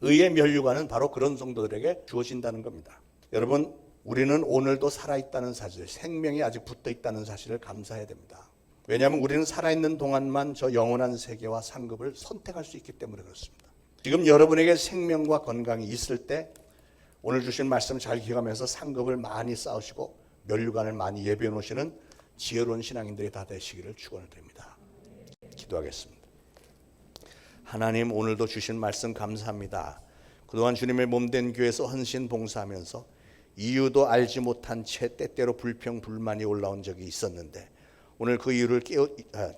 의의 면류관은 바로 그런 성도들에게 주어진다는 겁니다. 여러분, 우리는 오늘도 살아있다는 사실, 생명이 아직 붙어있다는 사실을 감사해야 됩니다. 왜냐하면 우리는 살아있는 동안만 저 영원한 세계와 상급을 선택할 수 있기 때문에 그렇습니다. 지금 여러분에게 생명과 건강이 있을 때 오늘 주신 말씀 잘 기억하면서 상급을 많이 쌓으시고 면류관을 많이 예비해 놓으시는 지혜로운 신앙인들이 다 되시기를 축원을 드립니다. 기도하겠습니다. 하나님, 오늘도 주신 말씀 감사합니다. 그동안 주님의 몸된 교회에서 헌신 봉사하면서 이유도 알지 못한 채 때때로 불평 불만이 올라온 적이 있었는데 오늘 그 이유를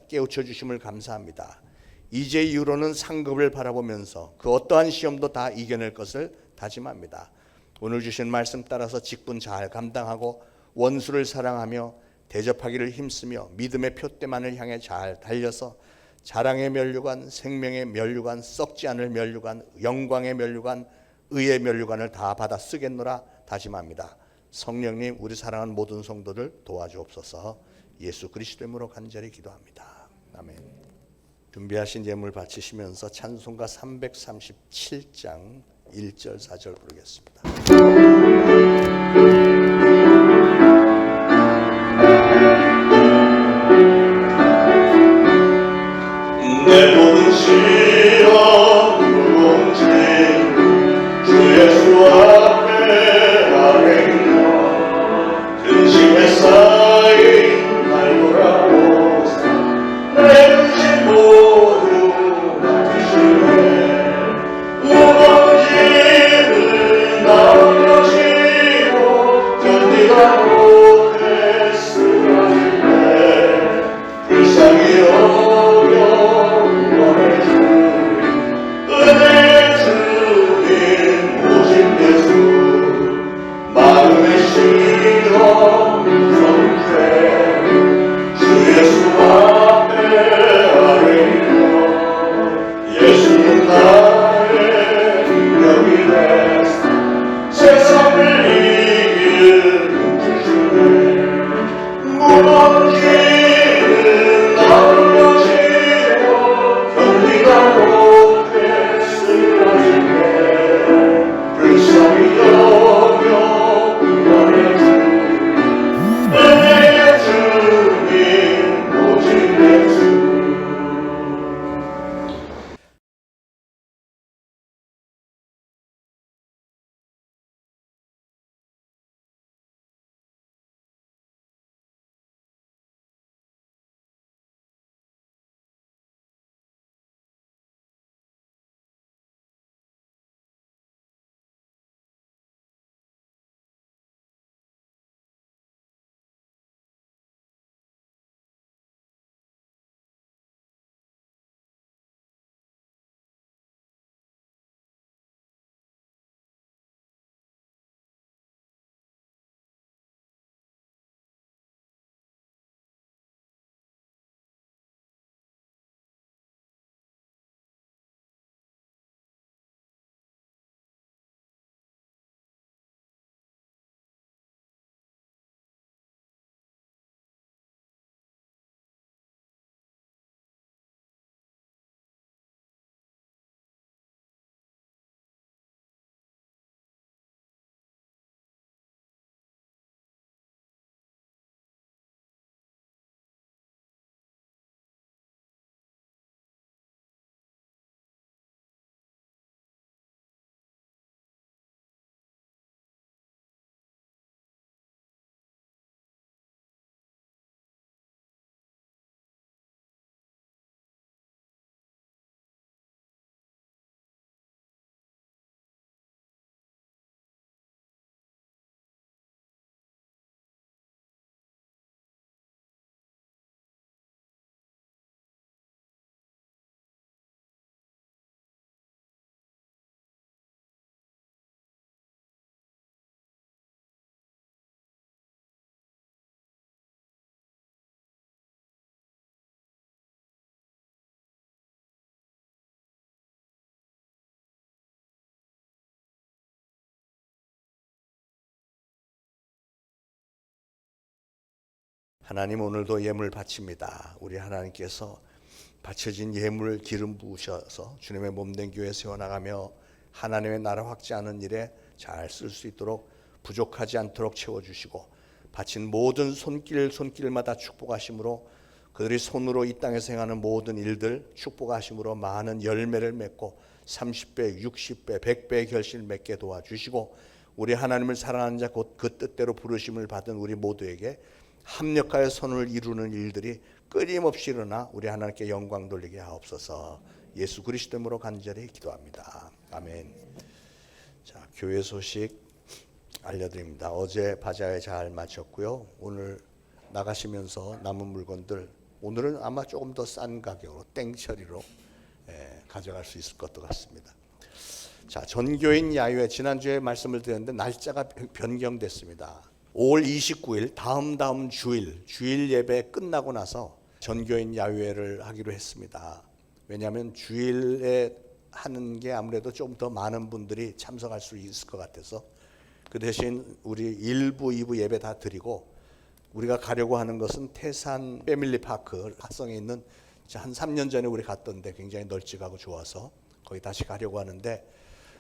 깨우쳐 주심을 감사합니다. 이제 이후로는 상급을 바라보면서 그 어떠한 시험도 다 이겨낼 것을 다짐합니다. 오늘 주신 말씀 따라서 직분 잘 감당하고 원수를 사랑하며 대접하기를 힘쓰며 믿음의 표대만을 향해 잘 달려서 자랑의 면류관, 생명의 면류관, 썩지 않을 면류관, 영광의 면류관, 의의 면류관을 다 받아 쓰겠노라 다짐합니다. 성령님, 우리 사랑하는 모든 성도들 도와주옵소서. 예수 그리스도 이름으로 간절히 기도합니다. 아멘. 준비하신 예물 바치시면서 찬송가 337장 1절 4절 부르겠습니다. 내 모든 시험 무공지 주 예수 앞에 아뢰며 근심에 쌓인 날 돌아보사 내 근심 모두 맡기시네 무거운 짐을 나 올려지고 당신은 나머지로 견디다 못했을 것인데 불쌍히 여겨 구원해 주님 내 주님 오직 내 주님. 하나님, 오늘도 예물 바칩니다. 우리 하나님께서 바쳐진 예물 기름 부으셔서 주님의 몸된 교회 세워나가며 하나님의 나라 확장하는 일에 잘 쓸 수 있도록 부족하지 않도록 채워주시고, 바친 모든 손길마다 축복하심으로 그들이 손으로 이 땅에서 행하는 모든 일들 축복하심으로 많은 열매를 맺고 30배, 60배, 100배의 결실을 맺게 도와주시고, 우리 하나님을 사랑하는 자 곧 그 뜻대로 부르심을 받은 우리 모두에게 합력하여 선을 이루는 일들이 끊임없이 일어나 우리 하나님께 영광 돌리게 하옵소서. 예수 그리스도로 간절히 기도합니다. 아멘. 자, 교회 소식 알려드립니다. 어제 바자회 잘 마쳤고요. 오늘 나가시면서 남은 물건들, 오늘은 아마 조금 더 싼 가격으로 땡처리로 가져갈 수 있을 것도 같습니다. 자, 전교인 야유회 지난주에 말씀을 드렸는데 날짜가 변경됐습니다. 5월 29일 다음 주일 예배 끝나고 나서 전교인 야유회를 하기로 했습니다. 왜냐하면 주일에 하는 게 아무래도 좀 더 많은 분들이 참석할 수 있을 것 같아서, 그 대신 우리 1부, 2부 예배 다 드리고 우리가 가려고 하는 것은 태산 패밀리파크 합성에 있는 한 3년 전에 우리 갔던데 굉장히 널찍하고 좋아서 거기 다시 가려고 하는데,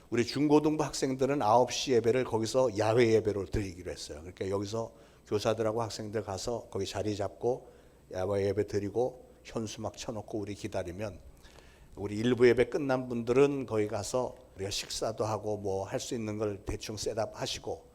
우리 중고등부 학생들은 9시 예배를 거기서 야외 예배로 드리기로 했어요. 그러니까 여기서 교사들하고 학생들 가서 거기 자리 잡고 야외 예배 드리고 현수막 쳐놓고 우리 기다리면, 우리 일부 예배 끝난 분들은 거기 가서 우리가 식사도 하고 뭐 할 수 있는 걸 대충 셋업 하시고,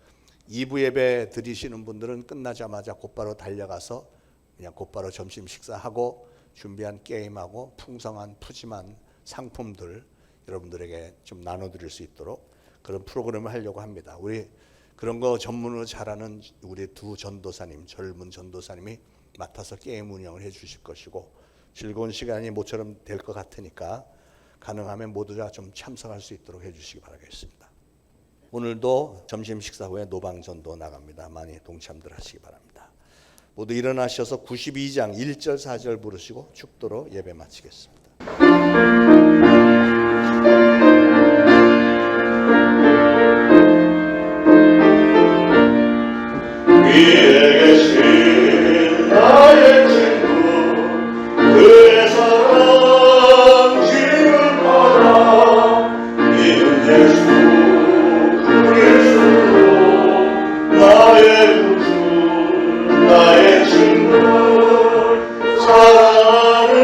2부 예배 드리시는 분들은 끝나자마자 곧바로 달려가서 그냥 곧바로 점심 식사하고 준비한 게임하고 풍성한 푸짐한 상품들 여러분들에게 좀 나눠드릴 수 있도록 그런 프로그램을 하려고 합니다. 우리 그런 거 전문으로 잘하는 우리 두 전도사님, 젊은 전도사님이 맡아서 게임 운영을 해 주실 것이고, 즐거운 시간이 모처럼 될 것 같으니까 가능하면 모두 다 좀 참석할 수 있도록 해 주시기 바라겠습니다. 오늘도 점심 식사 후에 노방전도 나갑니다. 많이 동참들 하시기 바랍니다. 모두 일어나셔서 92장 1절 4절 부르시고 축도로 예배 마치겠습니다. 위에 계신 나의 친구 사랑하는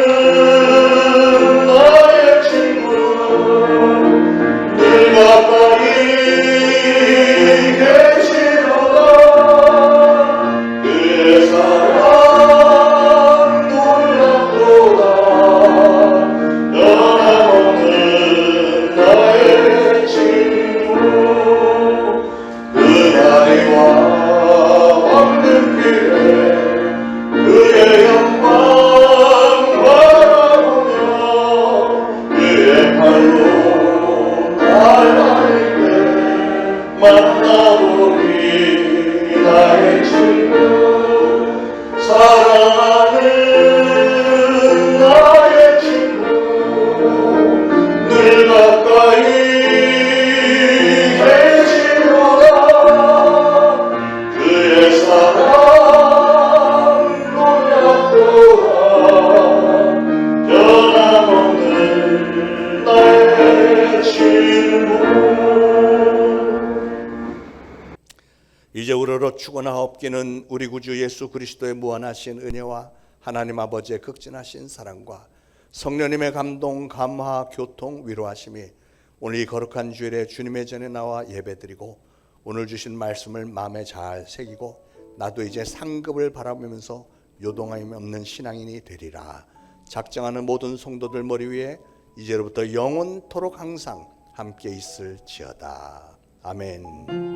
나의 친구 늘 가까이 계시도다 그의 사랑 놀랍도다 변함없는 나의 친구 그날이와 왕눈길에 그의 영광 바라보며 그의 팔로 날 안을 만나보니 나의 친구 사랑하는 나의 친구 늘 가까이 계시도다 그의 사랑 놀랍도다 변함없는 나의 친구 이제 우러러 죽어나옵기는 우리 구주 예수 그리스도의 무한하신 은혜와 하나님 아버지의 극진하신 사랑과 성령님의 감동, 감화, 교통, 위로하심이 오늘 이 거룩한 주일에 주님의 전에 나와 예배드리고 오늘 주신 말씀을 마음에 잘 새기고 나도 이제 상급을 바라보면서 요동함이 없는 신앙인이 되리라 작정하는 모든 성도들 머리 위에 이제로부터 영원토록 항상 함께 있을지어다. 아멘.